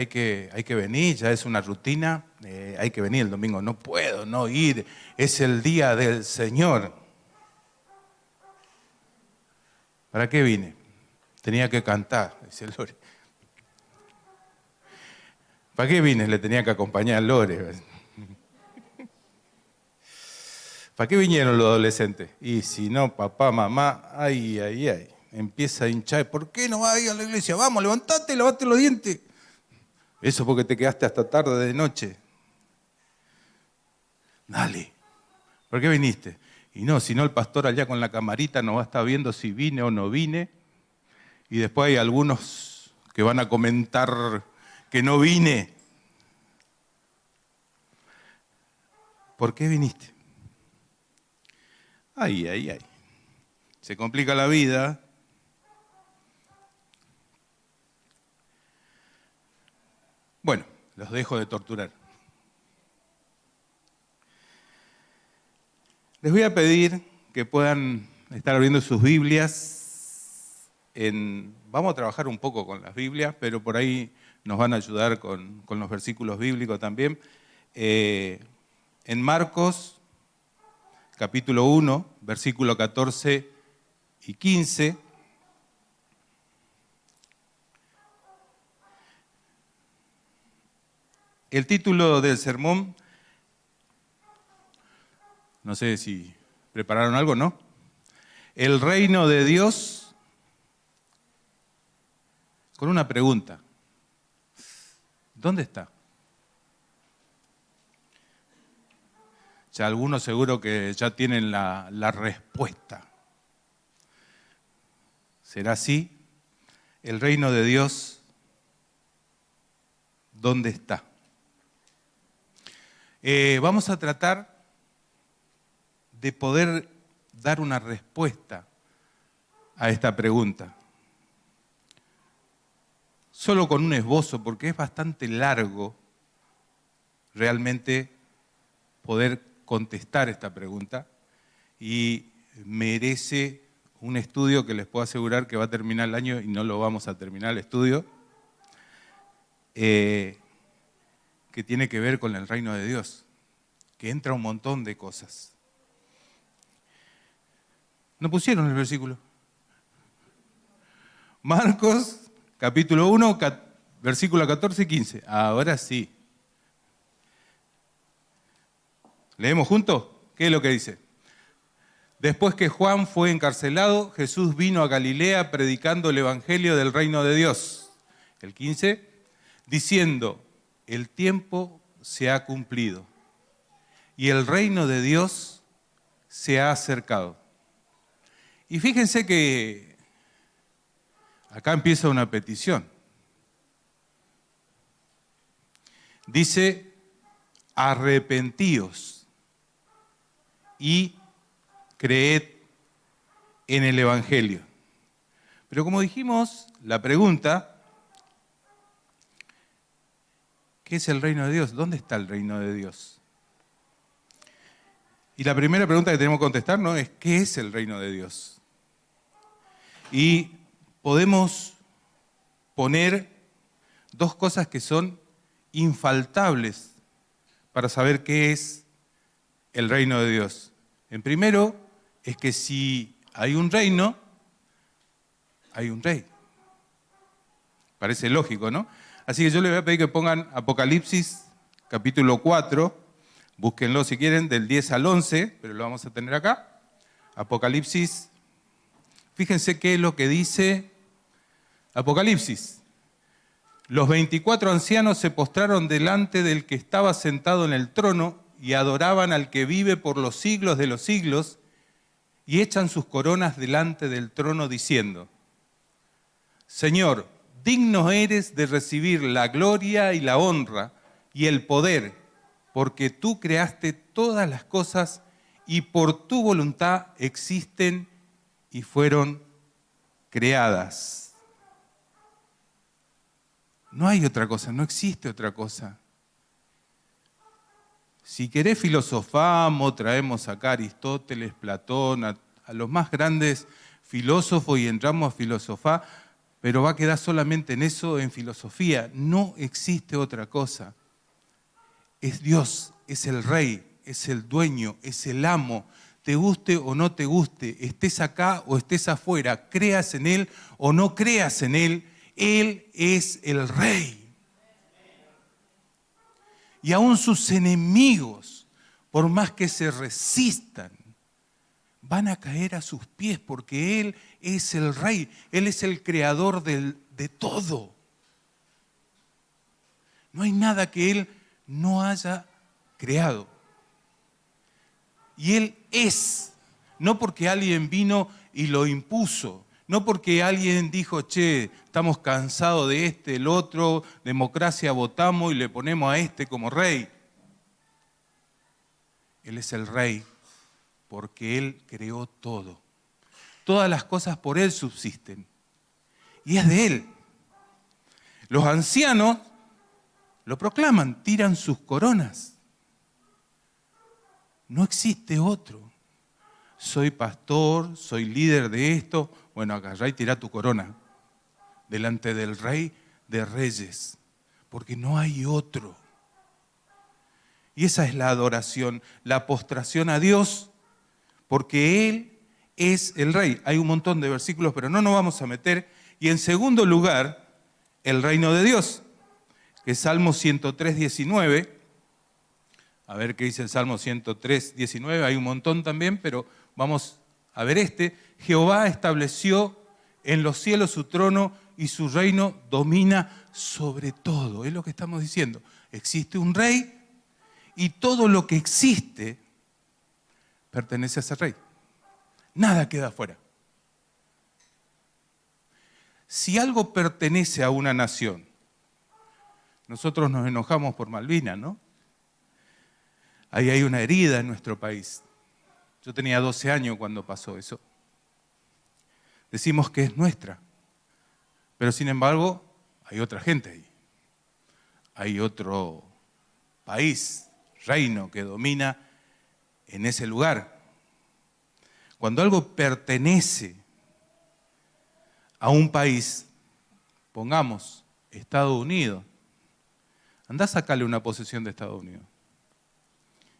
hay que venir, ya es una rutina, hay que venir el domingo, no puedo no ir, es el día del Señor. ¿Para qué vine? Tenía que cantar, dice Lore. ¿Para qué vine? Le tenía que acompañar a Lore. ¿Para qué vinieron los adolescentes? Y si no, papá, mamá, ay, empieza a hinchar. ¿Por qué no vas a ir a la iglesia? Vamos, levantate, lavate los dientes. Eso porque te quedaste hasta tarde de noche. Dale. ¿Por qué viniste? Y no, si no el pastor allá con la camarita nos va a estar viendo si vine o no vine. Y después hay algunos que van a comentar que no vine. ¿Por qué viniste? Ay. Se complica la vida. Bueno, los dejo de torturar. Les voy a pedir que puedan estar abriendo sus Biblias. Vamos a trabajar un poco con las Biblias, pero por ahí nos van a ayudar con los versículos bíblicos también. En Marcos, capítulo 1, versículo 14 y 15. El título del sermón, no sé si prepararon algo, ¿no? El reino de Dios, con una pregunta. ¿Dónde está? Ya algunos seguro que ya tienen la respuesta. ¿Será así? El reino de Dios, ¿dónde está? Vamos a tratar de poder dar una respuesta a esta pregunta. Solo con un esbozo, porque es bastante largo realmente poder contestar esta pregunta y merece un estudio que les puedo asegurar que va a terminar el año y no lo vamos a terminar el estudio, que tiene que ver con el reino de Dios, que entra un montón de cosas. ¿No pusieron el versículo? Marcos, capítulo 1, versículo 14 y 15. Ahora sí. ¿Leemos juntos? ¿Qué es lo que dice? Después que Juan fue encarcelado, Jesús vino a Galilea predicando el evangelio del reino de Dios. El 15, diciendo, el tiempo se ha cumplido y el reino de Dios se ha acercado. Y fíjense que acá empieza una petición. Dice, arrepentíos y creed en el evangelio. Pero como dijimos, la pregunta, ¿qué es el reino de Dios? ¿Dónde está el reino de Dios? Y la primera pregunta que tenemos que contestar, ¿no?, es ¿qué es el reino de Dios? Y podemos poner dos cosas que son infaltables para saber qué es el reino de Dios. En primero, es que si hay un reino, hay un rey. Parece lógico, ¿no? Así que yo les voy a pedir que pongan Apocalipsis, capítulo 4, búsquenlo si quieren, del 10 al 11, pero lo vamos a tener acá. Apocalipsis, fíjense qué es lo que dice Apocalipsis. Los 24 ancianos se postraron delante del que estaba sentado en el trono y adoraban al que vive por los siglos de los siglos y echan sus coronas delante del trono diciendo, Señor, digno eres de recibir la gloria y la honra y el poder, porque tú creaste todas las cosas y por tu voluntad existen y fueron creadas. No hay otra cosa, no existe otra cosa. Si querés filosofamos, traemos acá a Aristóteles, Platón, a los más grandes filósofos y entramos a filosofar, pero va a quedar solamente en eso, en filosofía. No existe otra cosa. Es Dios, es el Rey, es el dueño, es el amo. Te guste o no te guste, estés acá o estés afuera, creas en Él o no creas en Él es el Rey. Y aún sus enemigos, por más que se resistan, van a caer a sus pies porque Él es el Rey, Él es el creador de todo. No hay nada que Él no haya creado. Y Él es, no porque alguien vino y lo impuso, no porque alguien dijo, che, estamos cansados de este, el otro, democracia, votamos y le ponemos a este como rey. Él es el Rey porque Él creó todo. Todas las cosas por Él subsisten. Y es de Él. Los ancianos lo proclaman, tiran sus coronas. No existe otro. Soy pastor, soy líder de esto. Bueno, agarrá y tirá tu corona delante del Rey de Reyes, porque no hay otro. Y esa es la adoración, la postración a Dios, porque Él es el Rey. Hay un montón de versículos, pero no nos vamos a meter. Y en segundo lugar, el reino de Dios, que es Salmo 103, 19. A ver qué dice el Salmo 103, 19. Hay un montón también, pero vamos a ver este. Jehová estableció en los cielos su trono y su reino domina sobre todo. Es lo que estamos diciendo. Existe un rey y todo lo que existe pertenece a ese rey. Nada queda afuera. Si algo pertenece a una nación, nosotros nos enojamos por Malvinas, ¿no? Ahí hay una herida en nuestro país. Yo tenía 12 años cuando pasó eso. Decimos que es nuestra, pero sin embargo hay otra gente ahí. Hay otro país, reino que domina en ese lugar. Cuando algo pertenece a un país, pongamos Estados Unidos, andá a sacarle una posesión de Estados Unidos.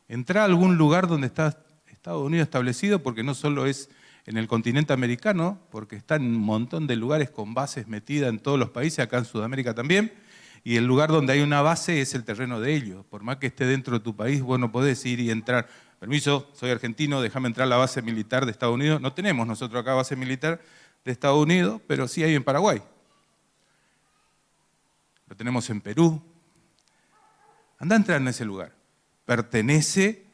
Entrá a algún lugar donde está Estados Unidos establecido, porque no solo es en el continente americano, porque está en un montón de lugares con bases metidas en todos los países, acá en Sudamérica también, y el lugar donde hay una base es el terreno de ellos. Por más que esté dentro de tu país, vos no podés ir y entrar. Permiso, soy argentino, déjame entrar a la base militar de Estados Unidos. No tenemos nosotros acá base militar de Estados Unidos, pero sí hay en Paraguay. Lo tenemos en Perú. Andá a entrar en ese lugar. Pertenece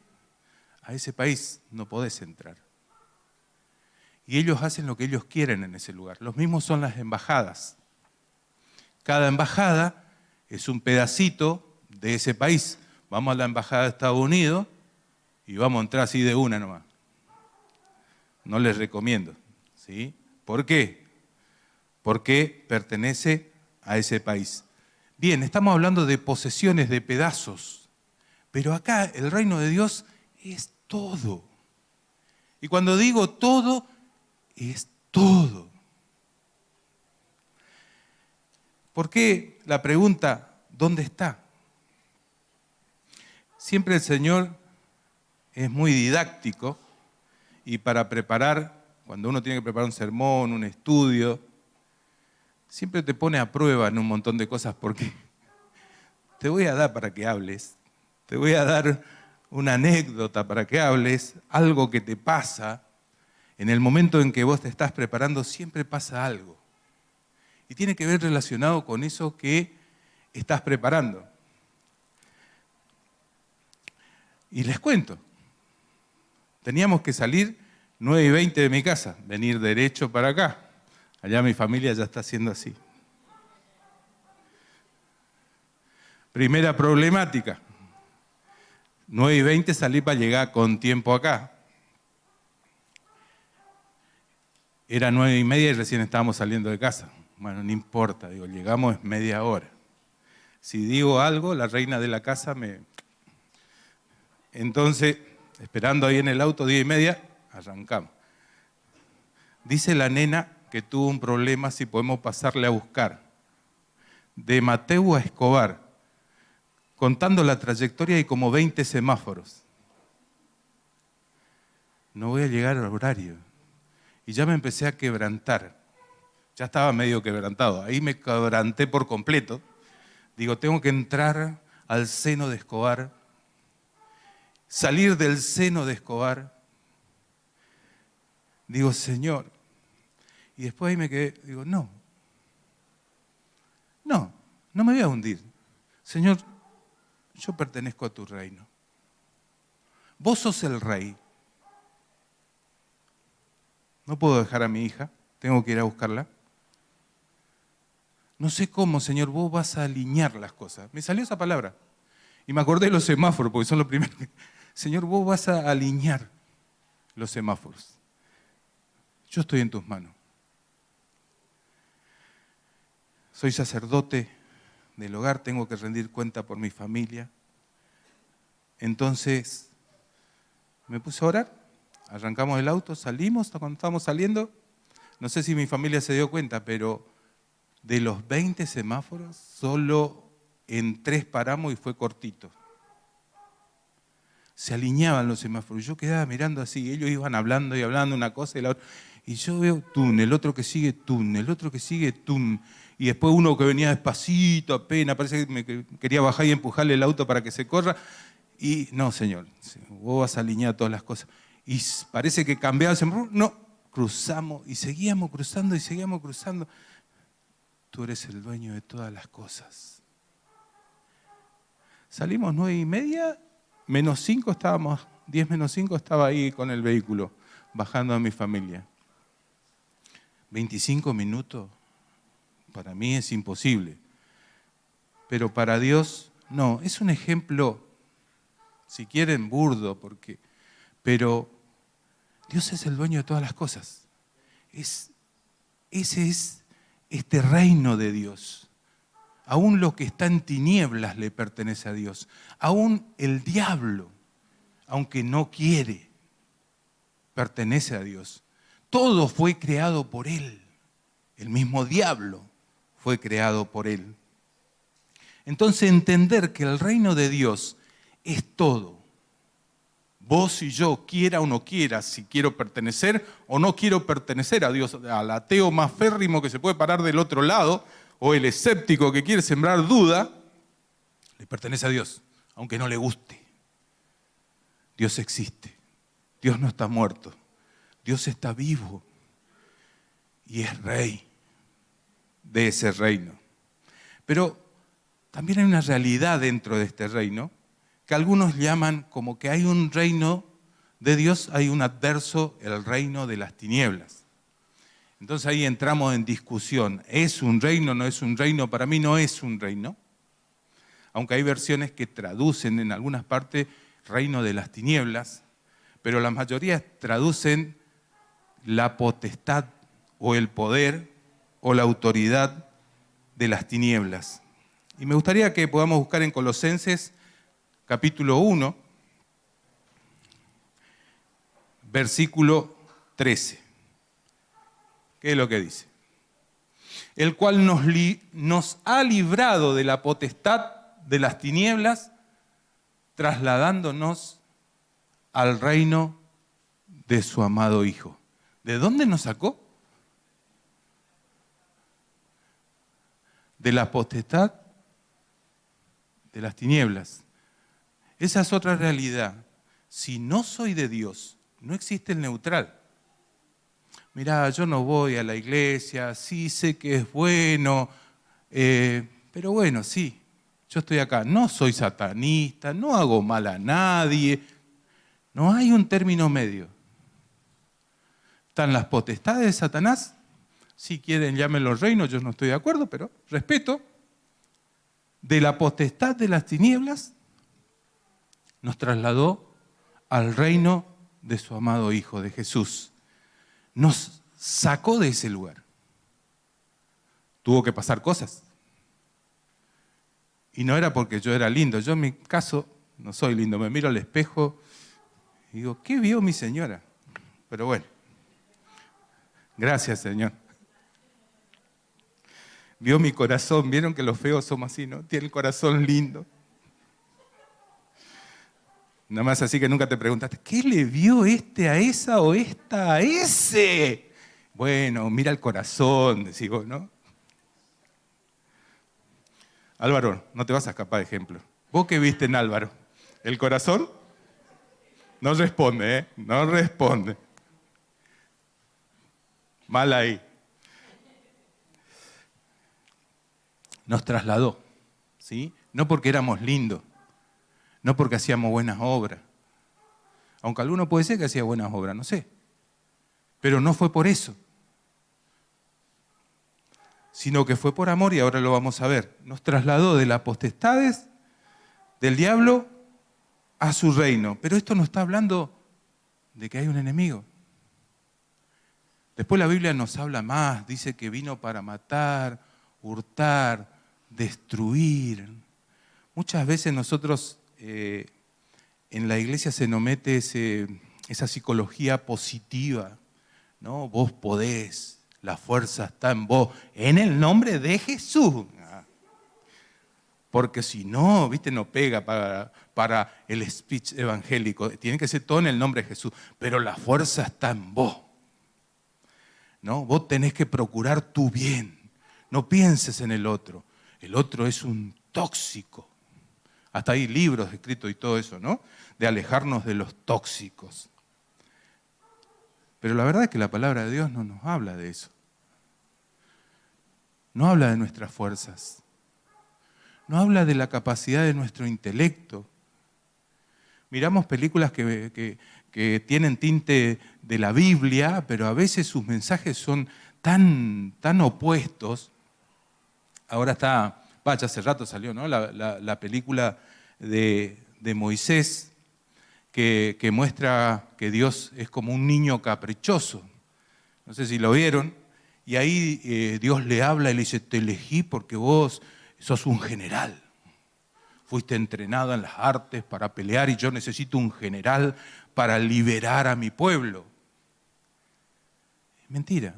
a ese país, no podés entrar. Y ellos hacen lo que ellos quieren en ese lugar. Los mismos son las embajadas. Cada embajada es un pedacito de ese país. Vamos a la embajada de Estados Unidos y vamos a entrar así de una nomás. No les recomiendo, ¿sí? ¿Por qué? Porque pertenece a ese país. Bien, estamos hablando de posesiones, de pedazos, pero acá el reino de Dios es todo. Y cuando digo todo, es todo. ¿Por qué la pregunta, ¿dónde está? Siempre el Señor es muy didáctico y para preparar, cuando uno tiene que preparar un sermón, un estudio, siempre te pone a prueba en un montón de cosas porque te voy a dar para que hables, te voy a dar una anécdota para que hables, algo que te pasa. En el momento en que vos te estás preparando siempre pasa algo. Y tiene que ver relacionado con eso que estás preparando. Y les cuento, teníamos que salir 9:20 de mi casa, venir derecho para acá. Allá mi familia ya está haciendo así. Primera problemática. 9:20 salí para llegar con tiempo acá. Era 9:30 y recién estábamos saliendo de casa. Bueno, no importa, digo, llegamos es media hora. Si digo algo, la reina de la casa me... Entonces, esperando ahí en el auto 10:30, arrancamos. Dice la nena, que tuvo un problema, si podemos pasarle a buscar. De Mateo a Escobar, contando la trayectoria hay como 20 semáforos. No voy a llegar al horario. Y ya me empecé a quebrantar. Ya estaba medio quebrantado. Ahí me quebranté por completo. Digo, tengo que entrar al seno de Escobar, salir del seno de Escobar. Digo, Señor. Y después ahí me quedé, digo, no me voy a hundir. Señor, yo pertenezco a tu reino. Vos sos el rey. No puedo dejar a mi hija, tengo que ir a buscarla. No sé cómo, Señor, vos vas a alinear las cosas. Me salió esa palabra. Y me acordé de los semáforos, porque son los primeros. Señor, vos vas a alinear los semáforos. Yo estoy en tus manos. Soy sacerdote del hogar, tengo que rendir cuenta por mi familia. Entonces, me puse a orar, arrancamos el auto, salimos, cuando estábamos saliendo, no sé si mi familia se dio cuenta, pero de los 20 semáforos, solo en 3 paramos y fue cortito. Se alineaban los semáforos, yo quedaba mirando así, ellos iban hablando y hablando una cosa y la otra, y yo veo túnel, otro que sigue túnel, otro que sigue túnel, y después uno que venía despacito, apenas, parece que me quería bajar y empujarle el auto para que se corra, y no, Señor, vos vas a alinear todas las cosas. Y parece que cambiaba el semáforo, no, cruzamos y seguíamos cruzando y seguíamos cruzando. Tú eres el dueño de todas las cosas. Salimos 9:30, menos 5 estábamos, 10 menos 5 estaba ahí con el vehículo, bajando a mi familia. 25 minutos, para mí es imposible. Pero para Dios, no, es un ejemplo, si quieren, burdo, pero Dios es el dueño de todas las cosas. Ese es este reino de Dios. Aún lo que está en tinieblas le pertenece a Dios. Aún el diablo, aunque no quiere, pertenece a Dios. Todo fue creado por Él. El mismo diablo fue creado por Él. Entonces entender que el reino de Dios es todo. Vos y yo, quiera o no quiera, si quiero pertenecer o no quiero pertenecer a Dios, al ateo más férrimo que se puede parar del otro lado, o el escéptico que quiere sembrar duda, le pertenece a Dios, aunque no le guste. Dios existe, Dios no está muerto, Dios está vivo y es rey de ese reino. Pero también hay una realidad dentro de este reino, que algunos llaman como que hay un reino de Dios, hay un adverso, el reino de las tinieblas. Entonces ahí entramos en discusión. ¿Es un reino? ¿No es un reino? Para mí no es un reino. Aunque hay versiones que traducen en algunas partes reino de las tinieblas, pero la mayoría traducen la potestad o el poder o la autoridad de las tinieblas. Y me gustaría que podamos buscar en Colosenses capítulo 1, versículo 13. ¿Qué es lo que dice? El cual nos ha librado de la potestad de las tinieblas, trasladándonos al reino de su amado Hijo. ¿De dónde nos sacó? De la potestad de las tinieblas. Esa es otra realidad. Si no soy de Dios, no existe el neutral. Mirá, yo no voy a la iglesia, sí sé que es bueno, pero bueno, sí, yo estoy acá. No soy satanista, no hago mal a nadie. No hay un término medio. Están las potestades de Satanás. Si quieren, llámenlo reinos, yo no estoy de acuerdo, pero respeto. De la potestad de las tinieblas, nos trasladó al reino de su amado Hijo, de Jesús. Nos sacó de ese lugar. Tuvo que pasar cosas. Y no era porque yo era lindo. Yo en mi caso no soy lindo. Me miro al espejo y digo, ¿qué vio mi señora? Pero bueno, gracias, Señor. Vio mi corazón, vieron que los feos somos así, ¿no? Tiene el corazón lindo. Nada más así que nunca te preguntaste, ¿qué le vio este a esa o esta a ese? Bueno, mira el corazón, decís vos, ¿no? Álvaro, no te vas a escapar de ejemplo. ¿Vos qué viste en Álvaro? ¿El corazón? No responde, ¿eh? No responde. Mal ahí. Nos trasladó, ¿sí? No porque éramos lindos, no porque hacíamos buenas obras. Aunque alguno puede ser que hacía buenas obras, no sé. Pero no fue por eso. Sino que fue por amor y ahora lo vamos a ver. Nos trasladó de las potestades del diablo a su reino. Pero esto no está hablando de que hay un enemigo. Después la Biblia nos habla más, dice que vino para matar, hurtar, destruir. Muchas veces nosotros en la iglesia se nos mete esa psicología positiva, ¿no? Vos podés, la fuerza está en vos, en el nombre de Jesús. Porque si no, viste, no pega para el speech evangélico. Tiene que ser todo en el nombre de Jesús. Pero la fuerza está en vos, ¿no? Vos tenés que procurar tu bien. No pienses en el otro. El otro es un tóxico. Hasta hay libros escritos y todo eso, ¿no? De alejarnos de los tóxicos. Pero la verdad es que la palabra de Dios no nos habla de eso. No habla de nuestras fuerzas. No habla de la capacidad de nuestro intelecto. Miramos películas que tienen tinte de la Biblia, pero a veces sus mensajes son tan opuestos. Ahora está, ya hace rato salió, ¿no? La película de Moisés que muestra que Dios es como un niño caprichoso. No sé si lo vieron. Y ahí Dios le habla y le dice, te elegí porque vos sos un general. Fuiste entrenado en las artes para pelear y yo necesito un general para liberar a mi pueblo. Mentira.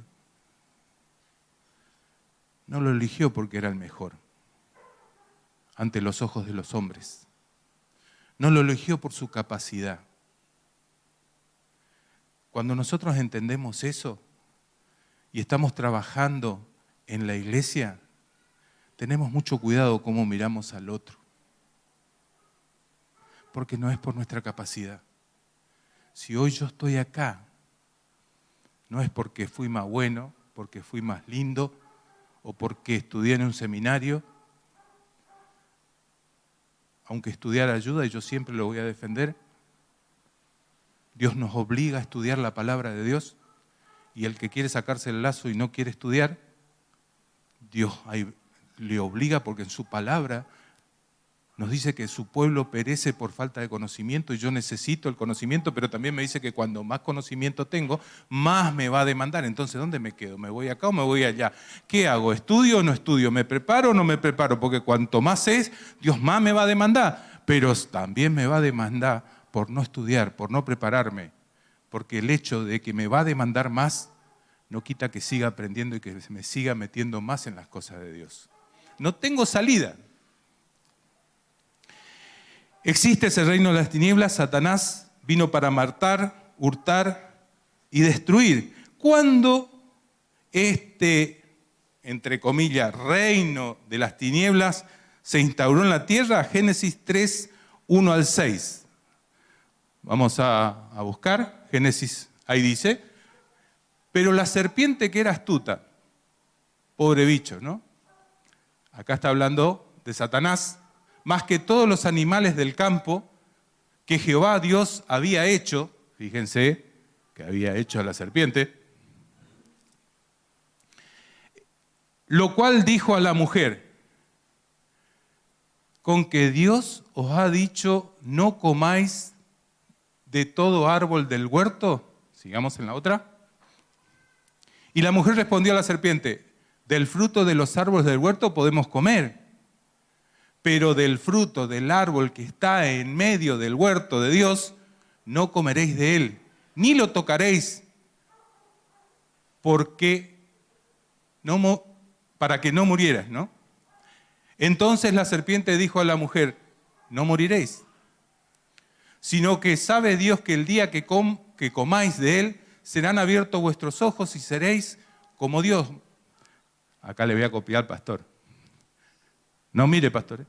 No lo eligió porque era el mejor ante los ojos de los hombres. No lo eligió por su capacidad. Cuando nosotros entendemos eso y estamos trabajando en la iglesia, tenemos mucho cuidado cómo miramos al otro. Porque no es por nuestra capacidad. Si hoy yo estoy acá, no es porque fui más bueno, porque fui más lindo, o porque estudié en un seminario, aunque estudiar ayuda, y yo siempre lo voy a defender. Dios nos obliga a estudiar la palabra de Dios, y el que quiere sacarse el lazo y no quiere estudiar, Dios ahí le obliga porque en su palabra nos dice que su pueblo perece por falta de conocimiento y yo necesito el conocimiento, pero también me dice que cuando más conocimiento tengo, más me va a demandar. Entonces, ¿dónde me quedo? ¿Me voy acá o me voy allá? ¿Qué hago? ¿Estudio o no estudio? ¿Me preparo o no me preparo? Porque cuanto más es, Dios más me va a demandar, pero también me va a demandar por no estudiar, por no prepararme, porque el hecho de que me va a demandar más no quita que siga aprendiendo y que me siga metiendo más en las cosas de Dios. No tengo salida. Existe ese reino de las tinieblas, Satanás vino para matar, hurtar y destruir. Cuando este, entre comillas, reino de las tinieblas se instauró en la tierra, Génesis 3, 1 al 6. Vamos a buscar, Génesis, ahí dice, pero la serpiente que era astuta, pobre bicho, ¿no? Acá está hablando de Satanás, más que todos los animales del campo que Jehová Dios había hecho, fíjense que había hecho a la serpiente, lo cual dijo a la mujer, con que Dios os ha dicho no comáis de todo árbol del huerto, sigamos en la otra, y la mujer respondió a la serpiente, del fruto de los árboles del huerto podemos comer, pero del fruto del árbol que está en medio del huerto de Dios, no comeréis de él, ni lo tocaréis, porque para que no murieras, ¿no? Entonces la serpiente dijo a la mujer, no moriréis, sino que sabe Dios que el día que comáis de él, serán abiertos vuestros ojos y seréis como Dios. Acá le voy a copiar al pastor. No mire, pastor.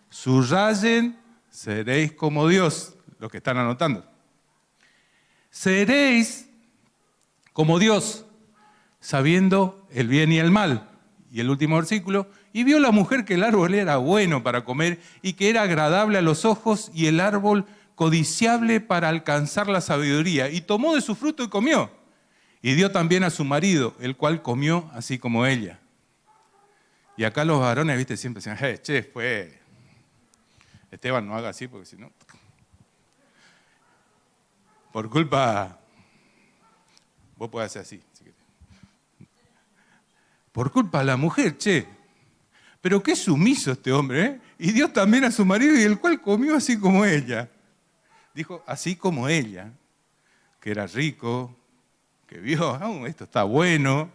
Subrayen, seréis como Dios, los que están anotando. Seréis como Dios, sabiendo el bien y el mal. Y el último versículo, y vio la mujer que el árbol era bueno para comer y que era agradable a los ojos y el árbol codiciable para alcanzar la sabiduría. Y tomó de su fruto y comió. Y dio también a su marido, el cual comió así como ella. Y acá los varones, viste, siempre dicen, che, pues, Esteban, no haga así porque si no, por culpa, vos podés hacer así, si querés. Por culpa de la mujer, che. Pero qué sumiso este hombre, ¿eh? Y dio también a su marido y el cual comió así como ella. Dijo, así como ella, que era rico, que vio, esto está bueno.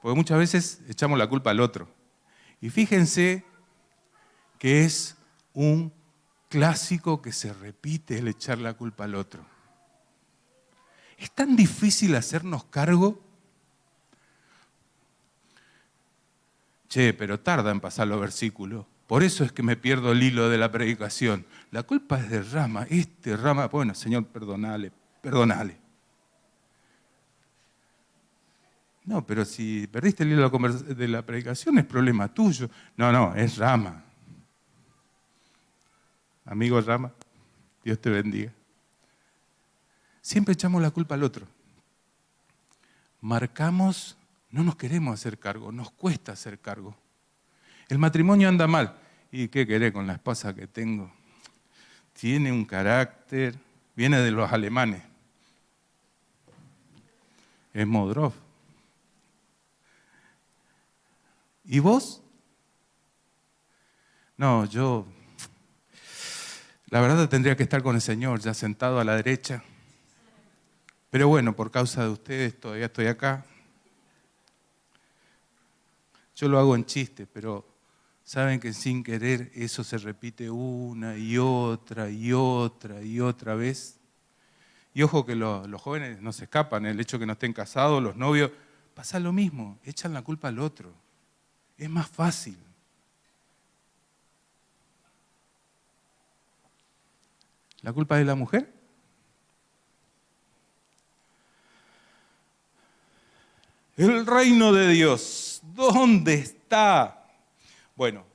Porque muchas veces echamos la culpa al otro. Y fíjense que es un clásico que se repite el echar la culpa al otro. Es tan difícil hacernos cargo. Che, pero tarda en pasar los versículos. Por eso es que me pierdo el hilo de la predicación. La culpa es de Rama. Rama, bueno, Señor, perdonale. No, pero si perdiste el hilo de la predicación es problema tuyo. No, es Rama. Amigo Rama, Dios te bendiga. Siempre echamos la culpa al otro. Marcamos, no nos queremos hacer cargo, nos cuesta hacer cargo. El matrimonio anda mal. ¿Y qué querés con la esposa que tengo? Tiene un carácter, viene de los alemanes. Es Modrov. ¿Y vos? No, yo, la verdad tendría que estar con el Señor, ya sentado a la derecha. Pero bueno, por causa de ustedes todavía estoy acá. Yo lo hago en chiste, pero saben que sin querer eso se repite una y otra vez. Y ojo que los jóvenes no se escapan, el hecho de que no estén casados, los novios, pasa lo mismo, echan la culpa al otro. Es más fácil. ¿La culpa es de la mujer? El reino de Dios, ¿dónde está? Bueno,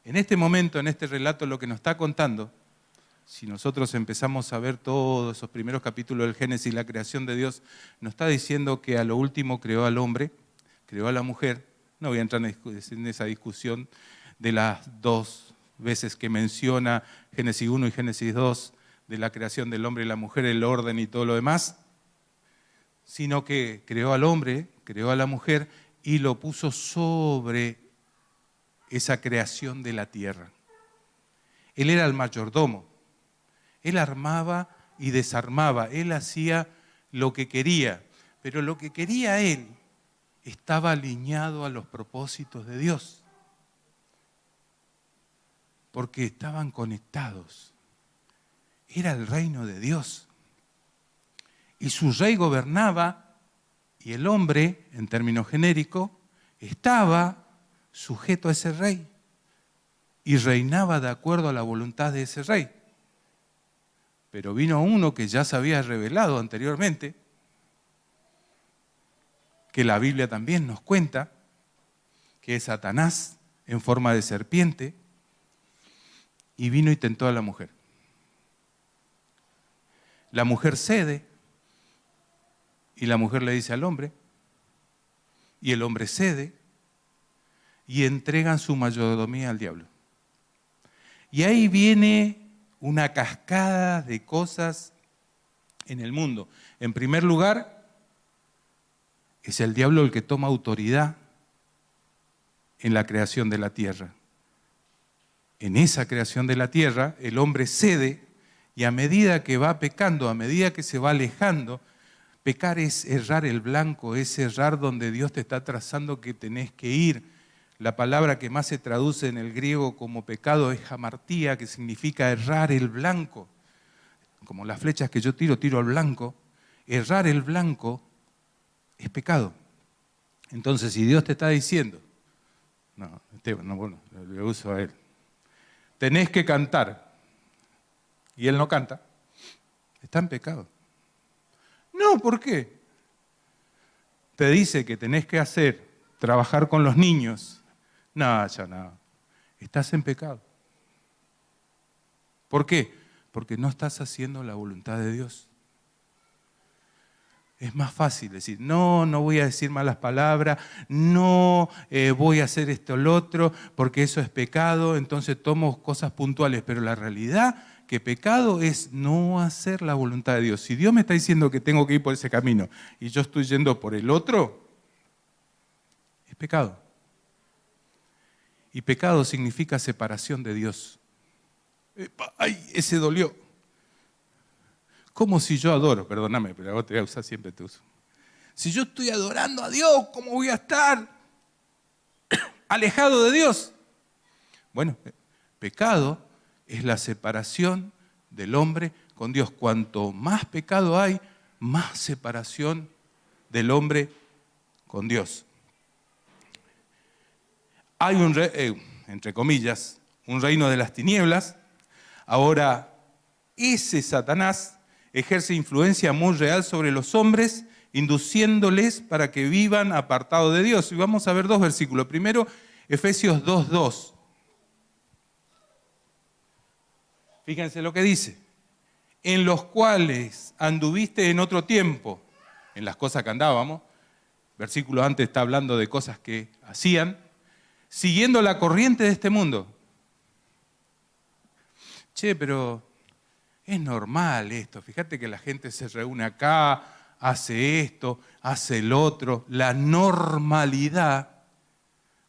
en este momento, en este relato, lo que nos está contando, si nosotros empezamos a ver todos esos primeros capítulos del Génesis, la creación de Dios, nos está diciendo que a lo último creó al hombre, creó a la mujer. No voy a entrar en esa discusión de las dos veces que menciona Génesis 1 y Génesis 2, de la creación del hombre y la mujer, el orden y todo lo demás, sino que creó al hombre, creó a la mujer y lo puso sobre esa creación de la tierra. Él era el mayordomo. Él armaba y desarmaba. Él hacía lo que quería. Pero lo que quería él estaba alineado a los propósitos de Dios. Porque estaban conectados. Era el reino de Dios. Y su rey gobernaba y el hombre, en términos genéricos, estaba sujeto a ese rey y reinaba de acuerdo a la voluntad de ese rey. Pero vino uno que ya se había revelado anteriormente, que la Biblia también nos cuenta, que es Satanás en forma de serpiente, y vino y tentó a la mujer. La mujer cede, y la mujer le dice al hombre, y el hombre cede, y entregan su mayordomía al diablo. Y ahí viene una cascada de cosas en el mundo. En primer lugar, es el diablo el que toma autoridad en la creación de la tierra. En esa creación de la tierra, el hombre cede y a medida que va pecando, a medida que se va alejando, Pecar es errar el blanco, es errar donde Dios te está trazando que tenés que ir. La palabra que más se traduce en el griego como pecado es hamartía, que significa errar el blanco. Como las flechas que yo tiro al blanco. Errar el blanco es pecado. Entonces, si Dios te está diciendo, no, Esteban, no, bueno, le uso a él, tenés que cantar, y él no canta, está en pecado. No, ¿por qué? Te dice que tenés que trabajar con los niños. No, ya no. Estás en pecado. ¿Por qué? Porque no estás haciendo la voluntad de Dios. Es más fácil decir, no voy a decir malas palabras, no voy a hacer esto o lo otro, porque eso es pecado, entonces tomo cosas puntuales. Pero la realidad que pecado es no hacer la voluntad de Dios. Si Dios me está diciendo que tengo que ir por ese camino y yo estoy yendo por el otro, es pecado. Y pecado significa separación de Dios. ¡Ay, ese dolió! Como si yo adoro, perdóname, pero vos te voy a usar, siempre te uso. Si yo estoy adorando a Dios, ¿cómo voy a estar alejado de Dios? Bueno, pecado es la separación del hombre con Dios. Cuanto más pecado hay, más separación del hombre con Dios. Hay entre comillas, un reino de las tinieblas. Ahora, ese Satanás ejerce influencia muy real sobre los hombres, induciéndoles para que vivan apartados de Dios. Y vamos a ver 2 versículos. Primero, Efesios 2:2. Fíjense lo que dice. En los cuales anduviste en otro tiempo, en las cosas que andábamos. Versículo antes está hablando de cosas que hacían, siguiendo la corriente de este mundo. Che, pero es normal esto. Fíjate que la gente se reúne acá, hace esto, hace el otro. La normalidad,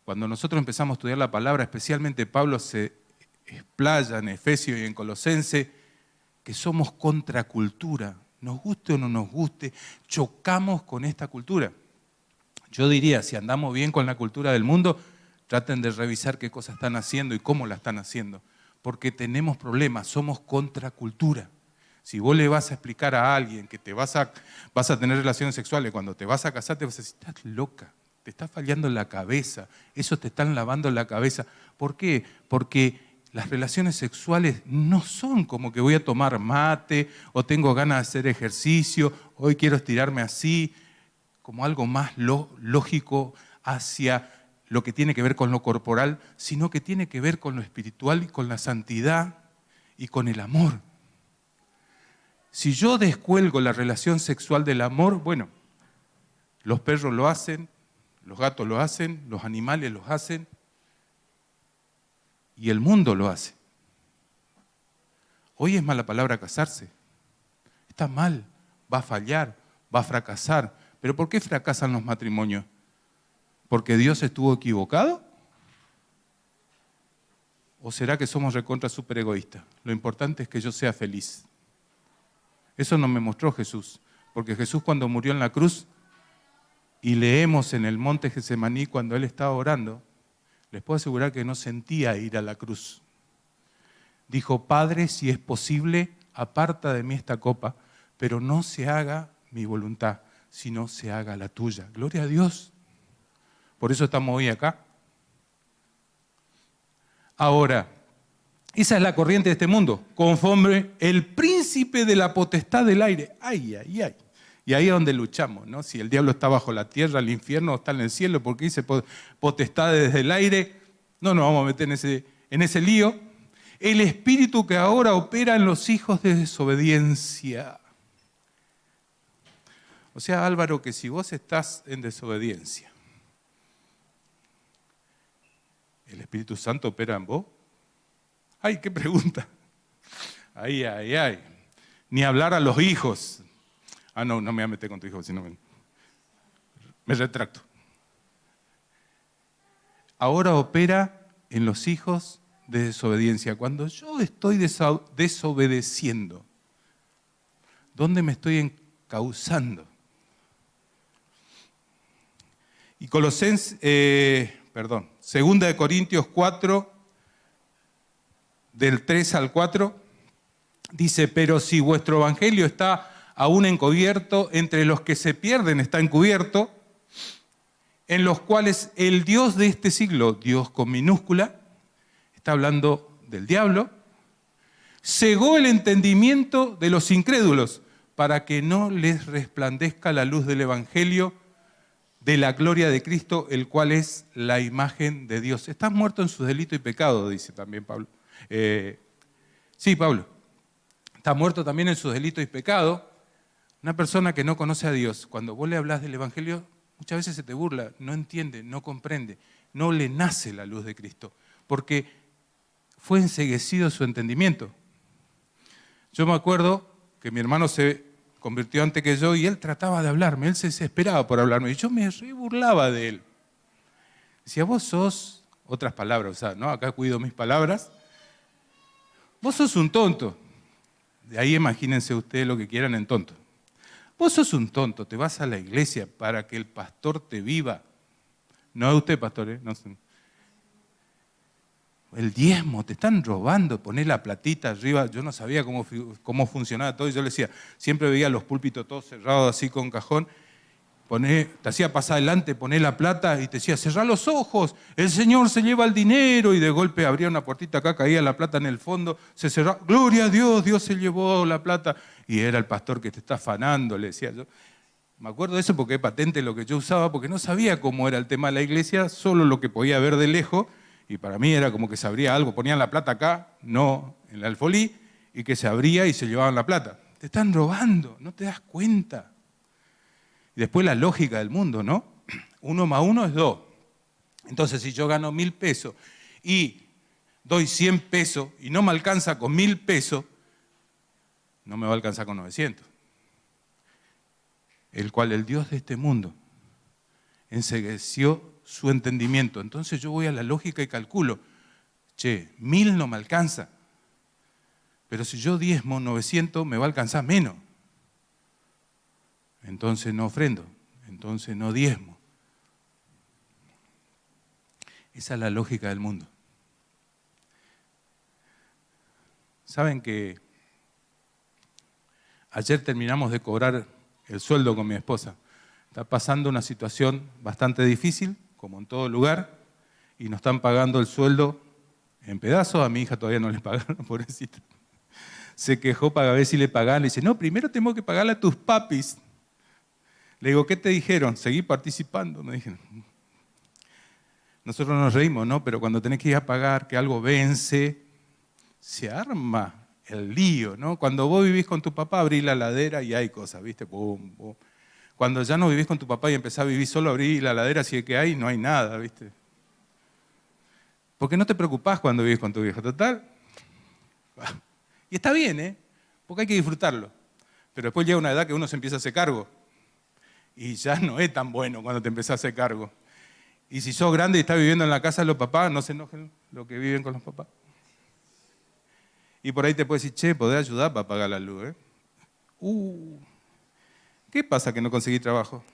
cuando nosotros empezamos a estudiar la palabra, especialmente Pablo se explaya en Efesios y en Colosenses, que somos contracultura. Nos guste o no nos guste, chocamos con esta cultura. Yo diría, si andamos bien con la cultura del mundo, traten de revisar qué cosas están haciendo y cómo la están haciendo. Porque tenemos problemas, somos contracultura. Si vos le vas a explicar a alguien que vas a tener relaciones sexuales, cuando te vas a casar te vas a decir, estás loca, te está fallando la cabeza, eso te están lavando la cabeza. ¿Por qué? Porque las relaciones sexuales no son como que voy a tomar mate o tengo ganas de hacer ejercicio, hoy quiero estirarme así, como algo más lógico hacia lo que tiene que ver con lo corporal, sino que tiene que ver con lo espiritual y con la santidad y con el amor. Si yo descuelgo la relación sexual del amor, bueno, los perros lo hacen, los gatos lo hacen, los animales lo hacen y el mundo lo hace. Hoy es mala palabra casarse. Está mal, va a fallar, va a fracasar. ¿Pero por qué fracasan los matrimonios? ¿Porque Dios estuvo equivocado? ¿O será que somos recontra súper egoístas? Lo importante es que yo sea feliz. Eso nos me mostró Jesús. Porque Jesús cuando murió en la cruz, y leemos en el monte Getsemaní cuando Él estaba orando, les puedo asegurar que no sentía ir a la cruz. Dijo, Padre, si es posible, aparta de mí esta copa, pero no se haga mi voluntad, sino se haga la tuya. Gloria a Dios. Por eso estamos hoy acá. Ahora, esa es la corriente de este mundo, conforme el príncipe de la potestad del aire. Ay, ay, ay. Y ahí es donde luchamos, ¿no? Si el diablo está bajo la tierra, el infierno está en el cielo, porque dice potestades del aire. No nos vamos a meter en ese lío. El espíritu que ahora opera en los hijos de desobediencia. O sea, Álvaro, que si vos estás en desobediencia, ¿el Espíritu Santo opera en vos? ¡Ay, qué pregunta! ¡Ay, ay, ay! Ni hablar a los hijos. No me voy a meter con tu hijo, sino me retracto. Ahora opera en los hijos de desobediencia. Cuando yo estoy desobedeciendo, ¿dónde me estoy encauzando? Y Segunda de Corintios 4, del 3 al 4, dice, pero si vuestro evangelio está aún encubierto, entre los que se pierden está encubierto, en los cuales el Dios de este siglo, Dios con minúscula, está hablando del diablo, cegó el entendimiento de los incrédulos para que no les resplandezca la luz del evangelio de la gloria de Cristo, el cual es la imagen de Dios. Estás muerto en sus delitos y pecados, dice también Pablo. Sí, Pablo. Está muerto también en sus delitos y pecados. Una persona que no conoce a Dios, cuando vos le hablas del evangelio, muchas veces se te burla, no entiende, no comprende, no le nace la luz de Cristo, porque fue enceguecido su entendimiento. Yo me acuerdo que mi hermano se convirtió antes que yo y él trataba de hablarme, él se desesperaba por hablarme y yo me re burlaba de él. Decía, vos sos, otras palabras, o sea, ¿no? Acá cuido mis palabras, vos sos un tonto. De ahí imagínense ustedes lo que quieran en tonto. Vos sos un tonto, te vas a la iglesia para que el pastor te viva. No es usted, pastor, ¿eh? No sé. El diezmo, te están robando, poner la platita arriba. Yo no sabía cómo funcionaba todo y yo le decía, siempre veía los púlpitos todos cerrados así con cajón. Te hacía pasar adelante, poné la plata y te decía, cerrá los ojos, el Señor se lleva el dinero, y de golpe abría una puertita acá, caía la plata en el fondo, se cerraba, gloria a Dios, Dios se llevó la plata, y era el pastor que te está afanando, le decía yo. Me acuerdo de eso porque es patente lo que yo usaba, porque no sabía cómo era el tema de la iglesia, solo lo que podía ver de lejos, y para mí era como que se abría algo, ponían la plata acá, no en el alfolí, y que se abría y se llevaban la plata. Te están robando, no te das cuenta. Y después la lógica del mundo, ¿no? 1 más 1 es 2. Entonces, si yo gano 1.000 pesos y doy 100 pesos y no me alcanza con 1.000 pesos, no me va a alcanzar con 900. El cual el Dios de este mundo encegueció su entendimiento. Entonces yo voy a la lógica y calculo, 1.000 no me alcanza, pero si yo diezmo 900 me va a alcanzar menos. Entonces no ofrendo, entonces no diezmo. Esa es la lógica del mundo. Saben que ayer terminamos de cobrar el sueldo con mi esposa. Está pasando una situación bastante difícil, como en todo lugar, y nos están pagando el sueldo en pedazos. A mi hija todavía no le pagaron, pobrecita. Se quejó para ver si le pagaban. Le dice, no, primero tengo que pagarle a tus papis. Le digo, ¿qué te dijeron? Seguí participando, me dijeron. Nosotros nos reímos, ¿no? Pero cuando tenés que ir a pagar, que algo vence, se arma el lío, ¿no? Cuando vos vivís con tu papá, abrís la heladera y hay cosas, ¿viste? Pum, pum. Cuando ya no vivís con tu papá y empezás a vivir solo, abrís la heladera, si es que hay, no hay nada, ¿viste? Porque no te preocupás cuando vivís con tu viejo, total. Y está bien, ¿eh? Porque hay que disfrutarlo. Pero después llega una edad que uno se empieza a hacer cargo. Y ya no es tan bueno cuando te empezás a hacer cargo. Y si sos grande y estás viviendo en la casa de los papás, no se enojen los que viven con los papás. Y por ahí te puedes decir, che, ¿podés ayudar para pagar la luz? ¿Qué pasa que no conseguí trabajo?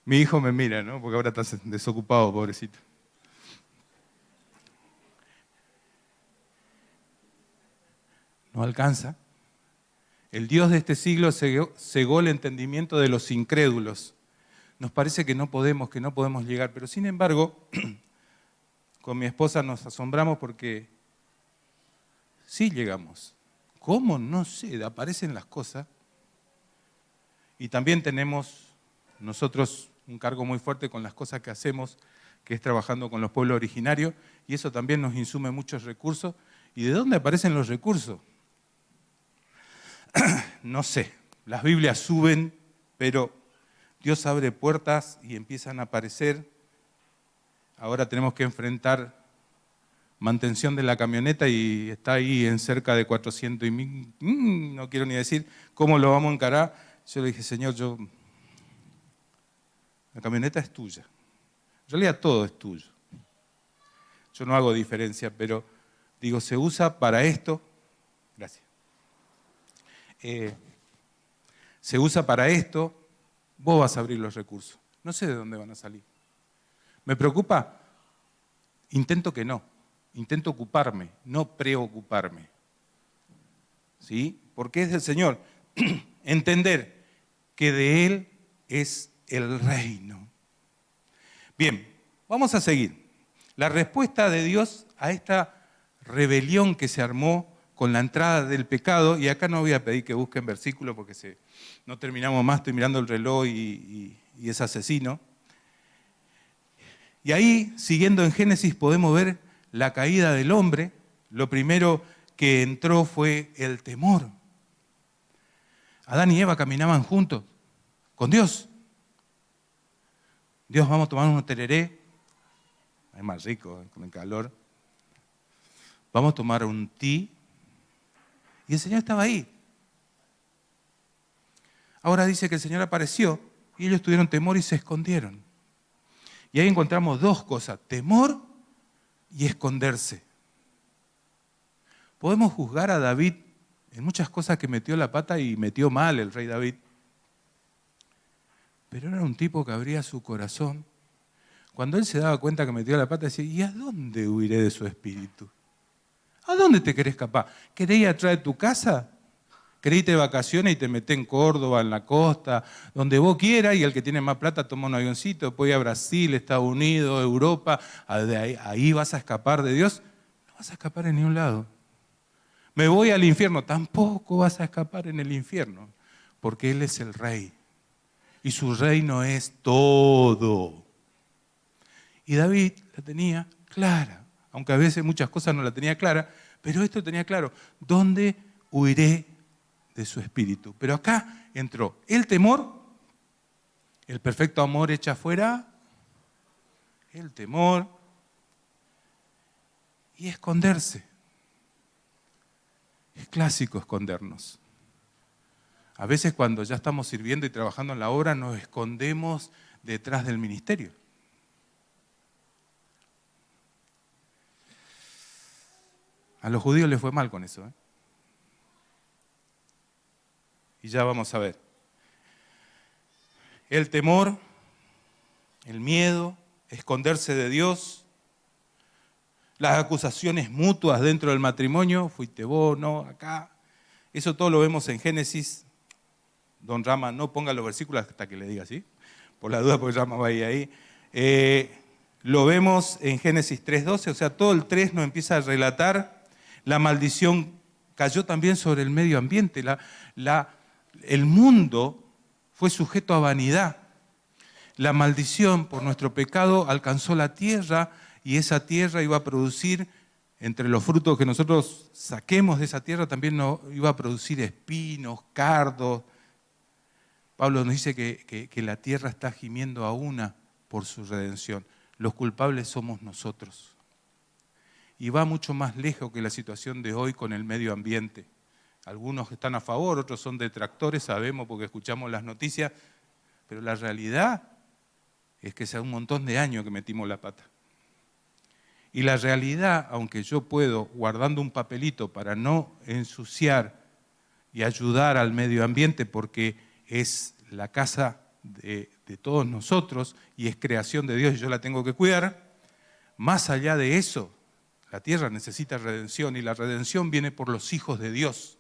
Mi hijo me mira, ¿no? Porque ahora estás desocupado, pobrecito. No alcanza. El Dios de este siglo cegó el entendimiento de los incrédulos. Nos parece que no podemos llegar, pero sin embargo, con mi esposa nos asombramos porque sí llegamos. ¿Cómo? No sé, aparecen las cosas. Y también tenemos nosotros un cargo muy fuerte con las cosas que hacemos, que es trabajando con los pueblos originarios, y eso también nos insume muchos recursos. ¿Y de dónde aparecen los recursos? No sé, las Biblias suben, pero Dios abre puertas y empiezan a aparecer. Ahora tenemos que enfrentar mantención de la camioneta y está ahí en cerca de 400 y no quiero ni decir cómo lo vamos a encarar. Yo le dije, Señor, la camioneta es tuya. En realidad todo es tuyo. Yo no hago diferencia, pero digo, se usa para esto. Gracias. Se usa para esto, vos vas a abrir los recursos. No sé de dónde van a salir. ¿Me preocupa? Intento que no. Intento ocuparme, no preocuparme. ¿Sí? Porque es del Señor. Entender que de Él es el reino. Bien, vamos a seguir. La respuesta de Dios a esta rebelión que se armó con la entrada del pecado, y acá no voy a pedir que busquen versículos porque no terminamos más, estoy mirando el reloj y es asesino. Y ahí, siguiendo en Génesis, podemos ver la caída del hombre. Lo primero que entró fue el temor. Adán y Eva caminaban juntos con Dios. Dios, vamos a tomar un tereré. Es más rico, con el calor. Vamos a tomar un té. Y el Señor estaba ahí. Ahora dice que el Señor apareció y ellos tuvieron temor y se escondieron. Y ahí encontramos dos cosas, temor y esconderse. Podemos juzgar a David en muchas cosas que metió la pata y metió mal el rey David. Pero era un tipo que abría su corazón. Cuando él se daba cuenta que metió la pata, decía, ¿y a dónde huiré de su espíritu? ¿A dónde te querés escapar? ¿Querés ir atrás de tu casa? ¿Querés irte de vacaciones y te metés en Córdoba, en la costa, donde vos quieras, y el que tiene más plata toma un avioncito, puede ir a Brasil, Estados Unidos, Europa, ahí vas a escapar de Dios? No vas a escapar en ningún lado. Me voy al infierno, tampoco vas a escapar en el infierno, porque Él es el Rey, y su reino es todo. Y David la tenía clara, aunque a veces muchas cosas no la tenía clara, pero esto tenía claro, ¿dónde huiré de su espíritu? Pero acá entró el temor, el perfecto amor echa fuera, el temor y esconderse. Es clásico escondernos. A veces cuando ya estamos sirviendo y trabajando en la obra nos escondemos detrás del ministerio. A los judíos les fue mal con eso, ¿eh? Y ya vamos a ver. El temor, el miedo, esconderse de Dios, las acusaciones mutuas dentro del matrimonio, fuiste vos, no, acá. Eso todo lo vemos en Génesis. Don Rama, no ponga los versículos hasta que le diga, ¿sí? Por la duda, porque Rama va a ir ahí. Lo vemos en Génesis 3:12, o sea, todo el 3 nos empieza a relatar. La maldición cayó también sobre el medio ambiente. El mundo fue sujeto a vanidad. La maldición por nuestro pecado alcanzó la tierra y esa tierra iba a producir, entre los frutos que nosotros saquemos de esa tierra, también iba a producir espinos, cardos. Pablo nos dice que la tierra está gimiendo a una por su redención. Los culpables somos nosotros. Y va mucho más lejos que la situación de hoy con el medio ambiente. Algunos están a favor, otros son detractores, sabemos porque escuchamos las noticias, pero la realidad es que hace un montón de años que metimos la pata. Y la realidad, aunque yo puedo, guardando un papelito para no ensuciar y ayudar al medio ambiente, porque es la casa de todos nosotros y es creación de Dios y yo la tengo que cuidar, más allá de eso, la tierra necesita redención y la redención viene por los hijos de Dios,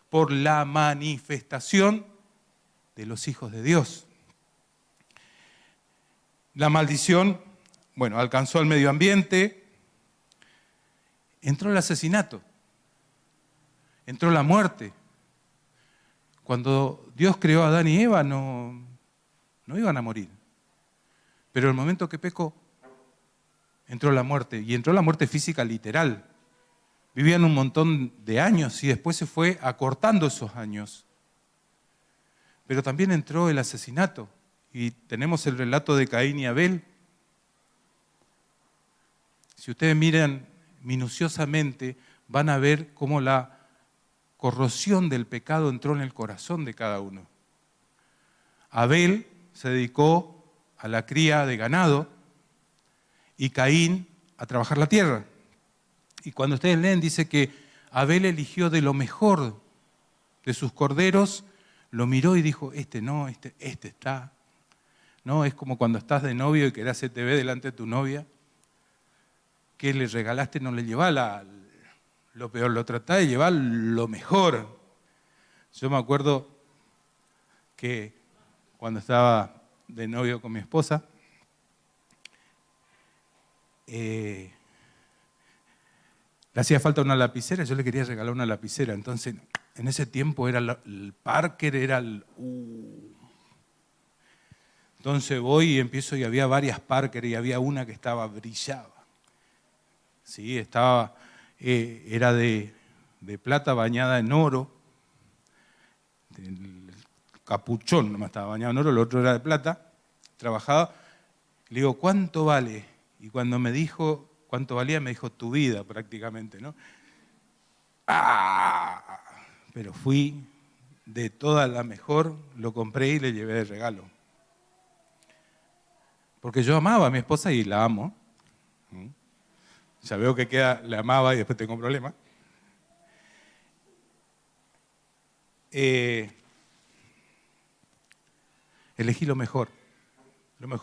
por la manifestación de los hijos de Dios. La maldición, bueno, alcanzó al medio ambiente, entró el asesinato, entró la muerte. Cuando Dios creó a Adán y Eva no iban a morir, pero el momento que pecó, entró la muerte, y entró la muerte física literal. Vivían un montón de años y después se fue acortando esos años. Pero también entró el asesinato, y tenemos el relato de Caín y Abel. Si ustedes miran minuciosamente, van a ver cómo la corrosión del pecado entró en el corazón de cada uno. Abel se dedicó a la cría de ganado, y Caín a trabajar la tierra. Y cuando ustedes leen, dice que Abel eligió de lo mejor de sus corderos, lo miró y dijo, este no, este está. ¿no? Es como cuando estás de novio y querés hacer TV delante de tu novia. ¿Qué le regalaste? No le llevás lo peor, lo tratás de llevar lo mejor. Yo me acuerdo que cuando estaba de novio con mi esposa, le hacía falta una lapicera, yo le quería regalar una lapicera. Entonces, en ese tiempo era el Parker, era el... Entonces voy y empiezo y había varias Parker y había una que brillaba. Sí, era de plata bañada en oro. El capuchón nomás estaba bañado en oro, el otro era de plata. Trabajaba. Le digo, ¿cuánto vale? Y cuando me dijo cuánto valía, me dijo tu vida prácticamente, ¿no? ¡Ah! Pero fui de toda la mejor, lo compré y le llevé de regalo. Porque yo amaba a mi esposa y la amo. Ya veo que la amaba y después tengo problemas. Elegí lo mejor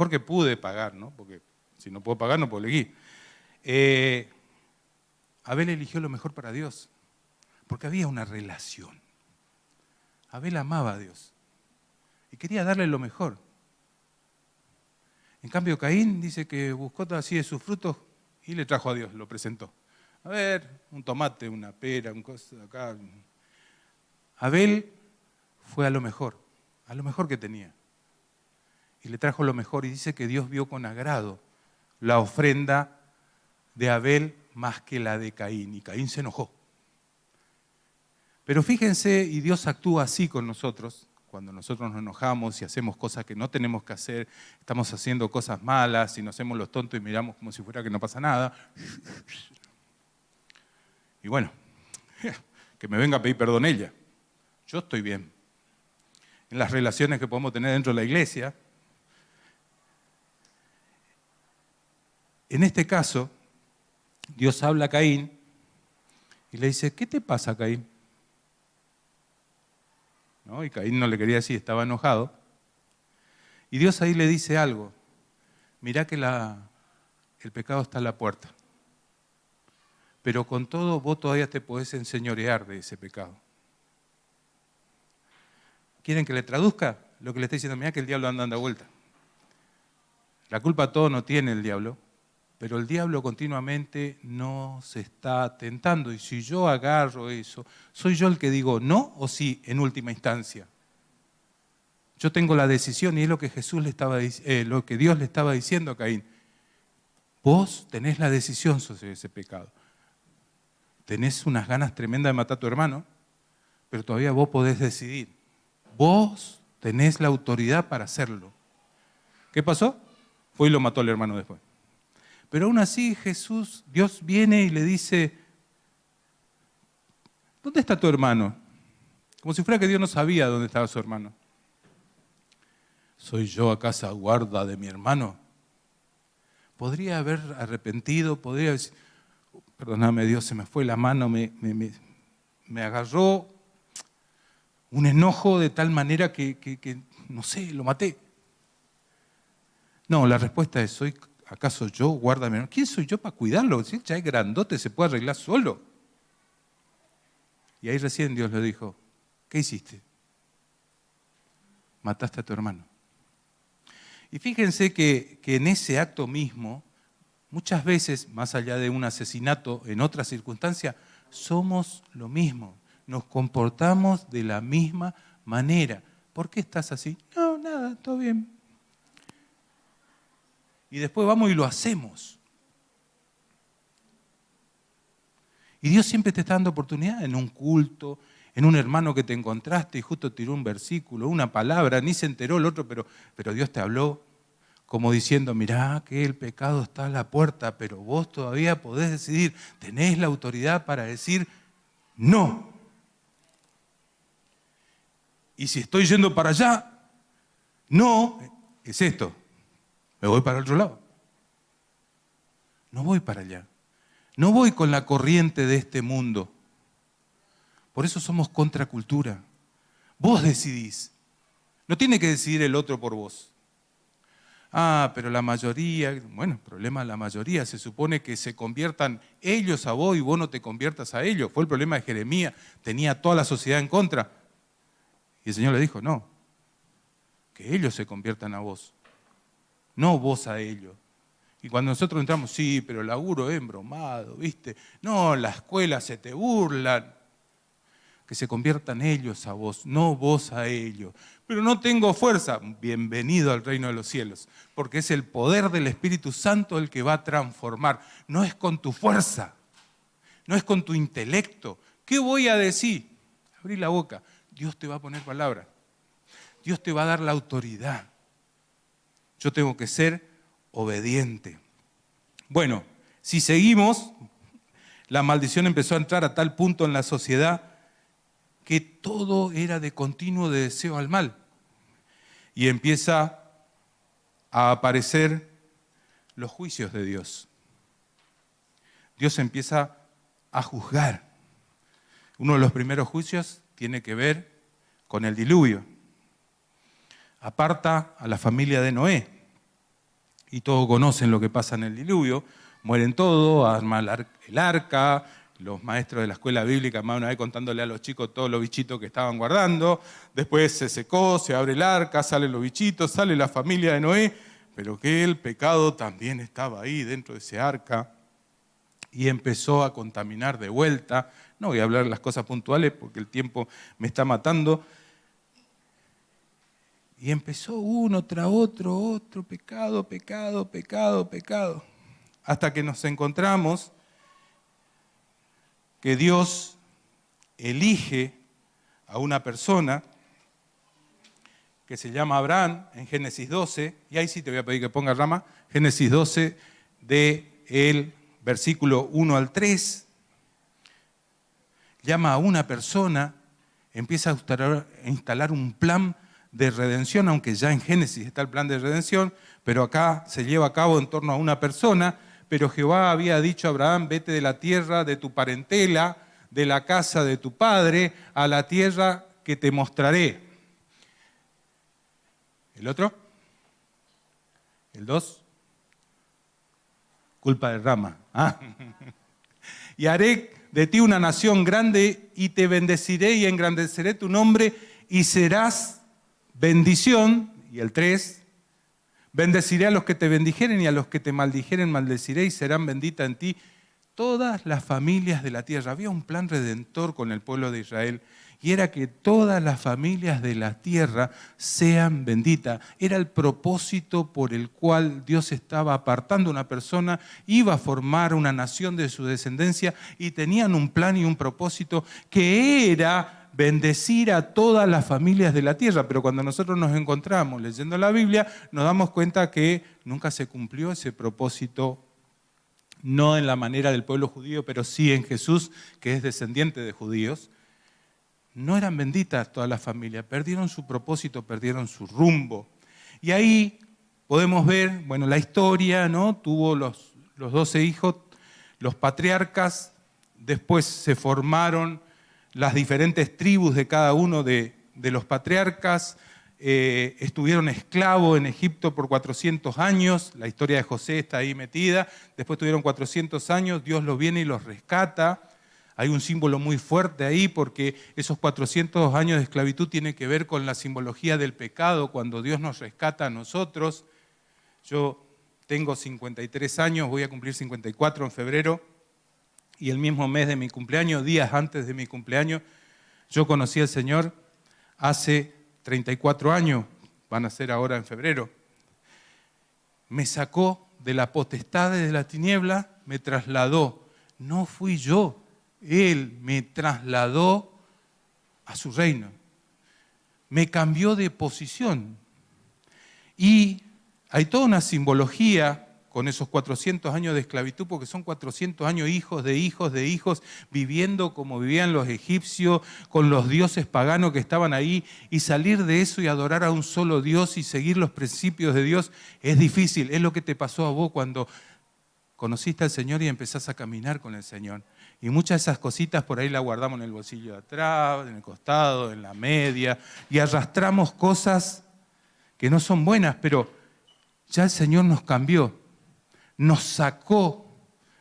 que pude pagar, ¿no? Porque si no puedo pagar, no puedo elegir. Abel eligió lo mejor para Dios, porque había una relación. Abel amaba a Dios y quería darle lo mejor. En cambio, Caín dice que buscó así de sus frutos y le trajo a Dios, lo presentó. A ver, un tomate, una pera, un cosa acá. Abel fue a lo mejor que tenía. Y le trajo lo mejor y dice que Dios vio con agrado la ofrenda de Abel más que la de Caín. Y Caín se enojó. Pero fíjense, y Dios actúa así con nosotros, cuando nosotros nos enojamos y hacemos cosas que no tenemos que hacer, estamos haciendo cosas malas y nos hacemos los tontos y miramos como si fuera que no pasa nada. Y bueno, que me venga a pedir perdón ella. Yo estoy bien. En las relaciones que podemos tener dentro de la iglesia. En este caso, Dios habla a Caín y le dice, ¿qué te pasa, Caín? ¿No? Y Caín no le quería decir, estaba enojado. Y Dios ahí le dice algo, mirá que el pecado está a la puerta, pero con todo vos todavía te podés enseñorear de ese pecado. ¿Quieren que le traduzca lo que le está diciendo? Mirá que el diablo anda dando vuelta. La culpa todo no tiene el diablo, pero el diablo continuamente nos está tentando. Y si yo agarro eso, ¿soy yo el que digo no o sí en última instancia? Yo tengo la decisión y es lo que lo que Dios le estaba diciendo a Caín. Vos tenés la decisión sobre ese pecado. Tenés unas ganas tremendas de matar a tu hermano, pero todavía vos podés decidir. Vos tenés la autoridad para hacerlo. ¿Qué pasó? Fue y lo mató al hermano después. Pero aún así Dios viene y le dice, ¿dónde está tu hermano? Como si fuera que Dios no sabía dónde estaba su hermano. ¿Soy yo acaso guarda de mi hermano? Podría haber arrepentido, podría decir, perdóname Dios, se me fue la mano, me agarró un enojo de tal manera que no sé, lo maté. No, la respuesta es, ¿acaso yo guarda de mi hermano? ¿Quién soy yo para cuidarlo? Si él ya es grandote, se puede arreglar solo. Y ahí recién Dios le dijo, ¿qué hiciste? Mataste a tu hermano. Y fíjense que en ese acto mismo, muchas veces, más allá de un asesinato en otra circunstancia, somos lo mismo. Nos comportamos de la misma manera. ¿Por qué estás así? No, nada, todo bien. Y después vamos y lo hacemos. Y Dios siempre te está dando oportunidad en un culto, en un hermano que te encontraste y justo tiró un versículo, una palabra, ni se enteró el otro, pero Dios te habló como diciendo, mirá que el pecado está a la puerta, pero vos todavía podés decidir, tenés la autoridad para decir no. Y si estoy yendo para allá, no, es esto, me voy para el otro lado. No voy para allá. No voy con la corriente de este mundo. Por eso somos contracultura. Vos decidís. No tiene que decidir el otro por vos. Ah, pero la mayoría, bueno, el problema de la mayoría, se supone que se conviertan ellos a vos y vos no te conviertas a ellos. Fue el problema de Jeremías, tenía toda la sociedad en contra. Y el Señor le dijo, no, que ellos se conviertan a vos, no vos a ellos. Y cuando nosotros entramos, sí, pero el laburo es embromado, ¿viste? No, la escuela se te burlan. Que se conviertan ellos a vos, no vos a ellos. Pero no tengo fuerza. Bienvenido al reino de los cielos, porque es el poder del Espíritu Santo el que va a transformar. No es con tu fuerza, no es con tu intelecto. ¿Qué voy a decir? Abrí la boca. Dios te va a poner palabra. Dios te va a dar la autoridad. Yo tengo que ser obediente. Bueno, si seguimos, la maldición empezó a entrar a tal punto en la sociedad que todo era de continuo de deseo al mal. Y empieza a aparecer los juicios de Dios. Dios empieza a juzgar. Uno de los primeros juicios tiene que ver con el diluvio. Aparta a la familia de Noé. Y todos conocen lo que pasa en el diluvio. Mueren todos, arma el arca. Los maestros de la escuela bíblica, más una vez contándole a los chicos todos los bichitos que estaban guardando. Después se secó, se abre el arca, salen los bichitos, sale la familia de Noé. Pero que el pecado también estaba ahí dentro de ese arca. Y empezó a contaminar de vuelta. No voy a hablar de las cosas puntuales porque el tiempo me está matando. Y empezó uno tras otro, pecado, pecado, pecado, pecado. Hasta que nos encontramos que Dios elige a una persona que se llama Abraham en Génesis 12, y ahí sí te voy a pedir que ponga Rama, Génesis 12 del versículo 1 al 3, llama a una persona, empieza a instalar un plan de redención, aunque ya en Génesis está el plan de redención, pero acá se lleva a cabo en torno a una persona. Pero Jehová había dicho a Abraham, vete de la tierra de tu parentela, de la casa de tu padre, a la tierra que te mostraré. ¿El otro? ¿El 2? Culpa de Rama. Y haré de ti una nación grande y te bendeciré y engrandeceré tu nombre y serás bendición. Y el 3. Bendeciré a los que te bendijeren y a los que te maldijeren maldeciré y serán benditas en ti todas las familias de la tierra. Había un plan redentor con el pueblo de Israel y era que todas las familias de la tierra sean benditas. Era el propósito por el cual Dios estaba apartando a una persona, iba a formar una nación de su descendencia y tenían un plan y un propósito que era bendecir a todas las familias de la tierra. Pero cuando nosotros nos encontramos leyendo la Biblia, nos damos cuenta que nunca se cumplió ese propósito, no en la manera del pueblo judío, pero sí en Jesús, que es descendiente de judíos. No eran benditas todas las familias, perdieron su propósito, perdieron su rumbo. Y ahí podemos ver, bueno, la historia, ¿no? Tuvo los 12 hijos, los patriarcas, después se formaron las diferentes tribus de cada uno de los patriarcas, estuvieron esclavos en Egipto por 400 años, la historia de José está ahí metida, después tuvieron 400 años, Dios los viene y los rescata. Hay un símbolo muy fuerte ahí porque esos 400 años de esclavitud tienen que ver con la simbología del pecado, cuando Dios nos rescata a nosotros. Yo tengo 53 años, voy a cumplir 54 en febrero, y el mismo mes de mi cumpleaños, días antes de mi cumpleaños, yo conocí al Señor hace 34 años, van a ser ahora en febrero. Me sacó de la potestad de la tiniebla, me trasladó. No fui yo, Él me trasladó a su reino. Me cambió de posición. Y hay toda una simbología con esos 400 años de esclavitud, porque son 400 años hijos de hijos de hijos, viviendo como vivían los egipcios, con los dioses paganos que estaban ahí, y salir de eso y adorar a un solo Dios y seguir los principios de Dios es difícil. Es lo que te pasó a vos cuando conociste al Señor y empezás a caminar con el Señor. Y muchas de esas cositas por ahí las guardamos en el bolsillo de atrás, en el costado, en la media, y arrastramos cosas que no son buenas, pero Ya el Señor nos cambió, nos sacó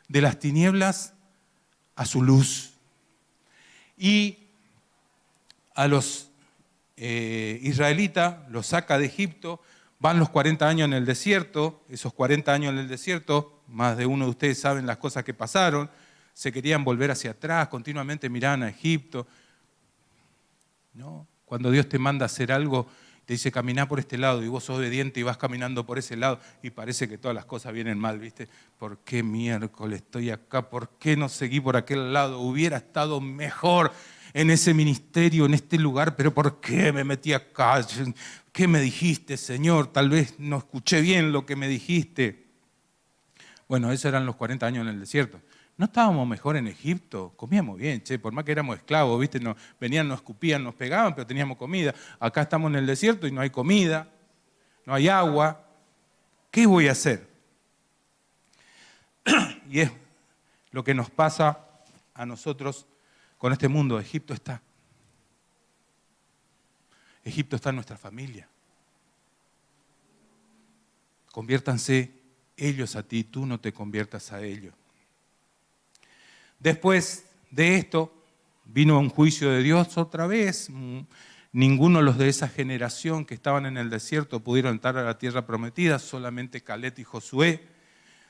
de las tinieblas a su luz. Y a los israelitas los saca de Egipto, van los 40 años en el desierto, esos 40 años en el desierto, más de uno de ustedes saben las cosas que pasaron, se querían volver hacia atrás, continuamente miraban a Egipto. ¿No? Cuando Dios te manda a hacer algo, te dice caminá por este lado y vos sos obediente y vas caminando por ese lado y parece que todas las cosas vienen mal, ¿viste? ¿Por qué miércoles estoy acá? ¿Por qué no seguí por aquel lado? Hubiera estado mejor en ese ministerio, en este lugar, pero ¿por qué me metí acá? ¿Qué me dijiste, Señor? Tal vez no escuché bien lo que me dijiste. Bueno, esos eran los 40 años en el desierto. ¿No estábamos mejor en Egipto? Comíamos bien, che, por más que éramos esclavos, ¿viste? Venían, nos escupían, nos pegaban, pero teníamos comida. Acá estamos en el desierto y no hay comida, no hay agua. ¿Qué voy a hacer? Y es lo que nos pasa a nosotros con este mundo. Egipto está. Egipto está en nuestra familia. Conviértanse ellos a ti, tú no te conviertas a ellos. Después de esto, vino un juicio de Dios otra vez. Ninguno de los de esa generación que estaban en el desierto pudieron entrar a la tierra prometida, solamente Caleb y Josué.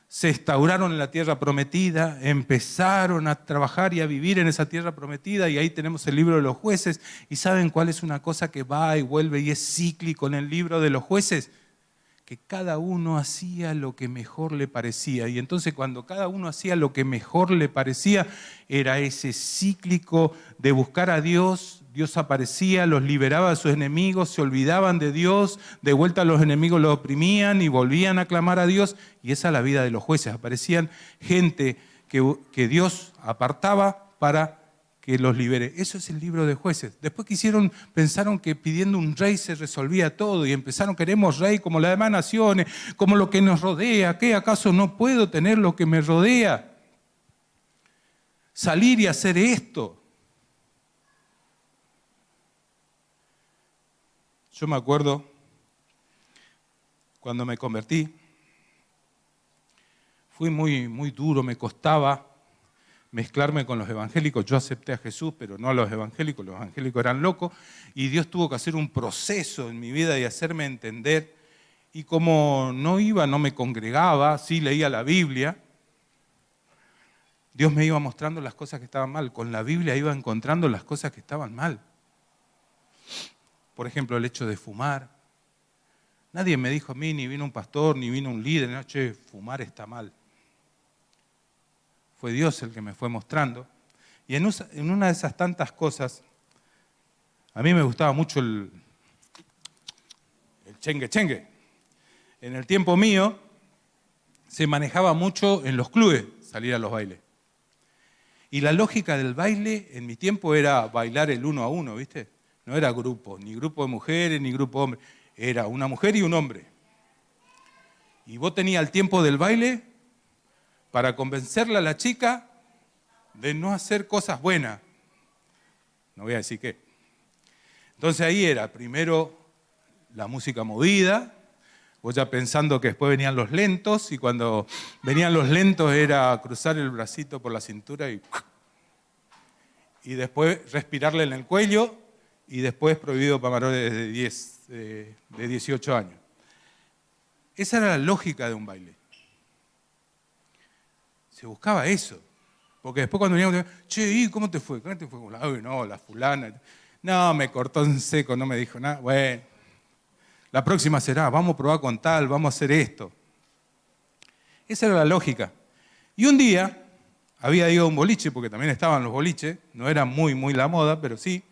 Se instauraron en la tierra prometida, empezaron a trabajar y a vivir en esa tierra prometida, y ahí tenemos el libro de los jueces. ¿Y saben cuál es una cosa que va y vuelve y es cíclico en el libro de los jueces? Que cada uno hacía lo que mejor le parecía. Y entonces cuando cada uno hacía lo que mejor le parecía, era ese cíclico de buscar a Dios. Dios aparecía, los liberaba de sus enemigos, se olvidaban de Dios, de vuelta los enemigos los oprimían y volvían a clamar a Dios. Y esa es la vida de los jueces. Aparecían gente que Dios apartaba para que los libere. Eso es el libro de jueces. Después pensaron que pidiendo un rey se resolvía todo y empezaron, queremos rey como las demás naciones, como lo que nos rodea. ¿Qué acaso no puedo tener lo que me rodea? Salir y hacer esto. Yo me acuerdo cuando me convertí, fui muy duro, me costaba mezclarme con los evangélicos. Yo acepté a Jesús, pero no a los evangélicos eran locos, y Dios tuvo que hacer un proceso en mi vida y hacerme entender, y como no me congregaba, sí leía la Biblia, Dios me iba mostrando las cosas que estaban mal, con la Biblia iba encontrando las cosas que estaban mal. Por ejemplo, el hecho de fumar. Nadie me dijo a mí, ni vino un pastor, ni vino un líder, no, che, fumar está mal. Fue Dios el que me fue mostrando. Y en una de esas tantas cosas, a mí me gustaba mucho el chengue. En el tiempo mío se manejaba mucho en los clubes salir a los bailes. Y la lógica del baile en mi tiempo era bailar el 1 a 1, ¿viste? No era grupo, ni grupo de mujeres, ni grupo de hombres. Era una mujer y un hombre. Y vos tenías el tiempo del baile para convencerle a la chica de no hacer cosas buenas. No voy a decir qué. Entonces ahí era primero la música movida, vos ya pensando que después venían los lentos, y cuando venían los lentos era cruzar el bracito por la cintura y después respirarle en el cuello, y después prohibido para mayores de 18 años. Esa era la lógica de un baile. Se buscaba eso. Porque después cuando veníamos, che, ¿y cómo te fue? ¿Cómo te fue? Ay, no, la fulana. No, me cortó en seco, no me dijo nada. Bueno, la próxima será, vamos a probar con tal, vamos a hacer esto. Esa era la lógica. Y un día, había ido a un boliche, porque también estaban los boliches, no era muy la moda, pero sí.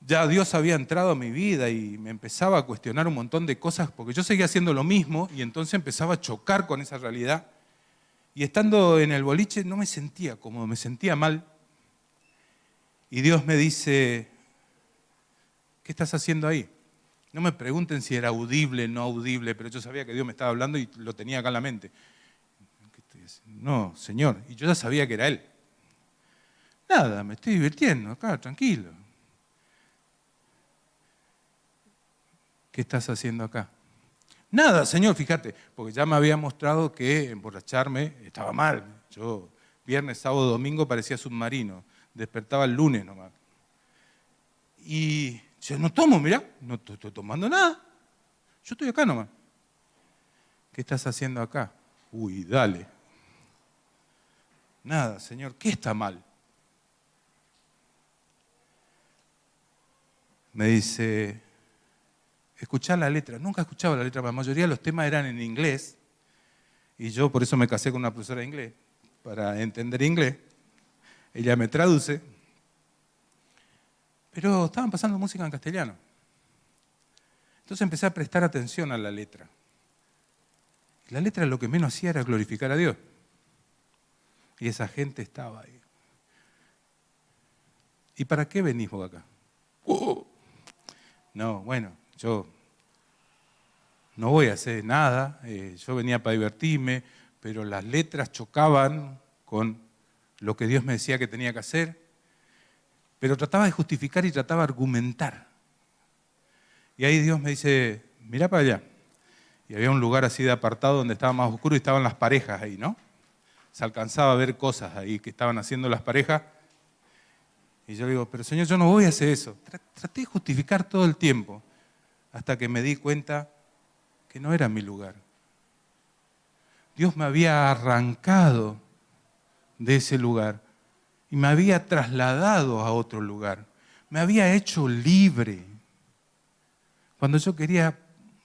Ya Dios había entrado a mi vida y me empezaba a cuestionar un montón de cosas, porque yo seguía haciendo lo mismo y entonces empezaba a chocar con esa realidad. Y estando en el boliche no me sentía cómodo, me sentía mal. Y Dios me dice, ¿qué estás haciendo ahí? No me pregunten si era audible, no audible, pero yo sabía que Dios me estaba hablando y lo tenía acá en la mente. ¿Qué estoy haciendo? No, Señor. Y yo ya sabía que era Él. Nada, me estoy divirtiendo acá, tranquilo. ¿Qué estás haciendo acá? Nada, Señor, fíjate, porque ya me había mostrado que emborracharme estaba mal. Yo viernes, sábado, domingo parecía submarino. Despertaba el lunes nomás. Y yo no tomo, mirá, no estoy tomando nada. Yo estoy acá nomás. ¿Qué estás haciendo acá? Uy, dale. Nada, Señor, ¿qué está mal? Me dice, escuchá la letra. Nunca escuchaba la letra, la mayoría de los temas eran en inglés. Y yo por eso me casé con una profesora de inglés, para entender inglés. Ella me traduce. Pero estaban pasando música en castellano. Entonces empecé a prestar atención a la letra. Y la letra lo que menos hacía era glorificar a Dios. Y esa gente estaba ahí. ¿Y para qué venís vos acá? No, bueno, yo no voy a hacer nada. Yo venía para divertirme, pero las letras chocaban con lo que Dios me decía que tenía que hacer. Pero trataba de justificar y trataba de argumentar. Y ahí Dios me dice, mirá para allá. Y había un lugar así de apartado donde estaba más oscuro y estaban las parejas ahí, ¿no? Se alcanzaba a ver cosas ahí que estaban haciendo las parejas. Y yo digo, pero Señor, yo no voy a hacer eso. Traté de justificar todo el tiempo hasta que me di cuenta que no era mi lugar. Dios me había arrancado de ese lugar y me había trasladado a otro lugar. Me había hecho libre. Cuando yo quería,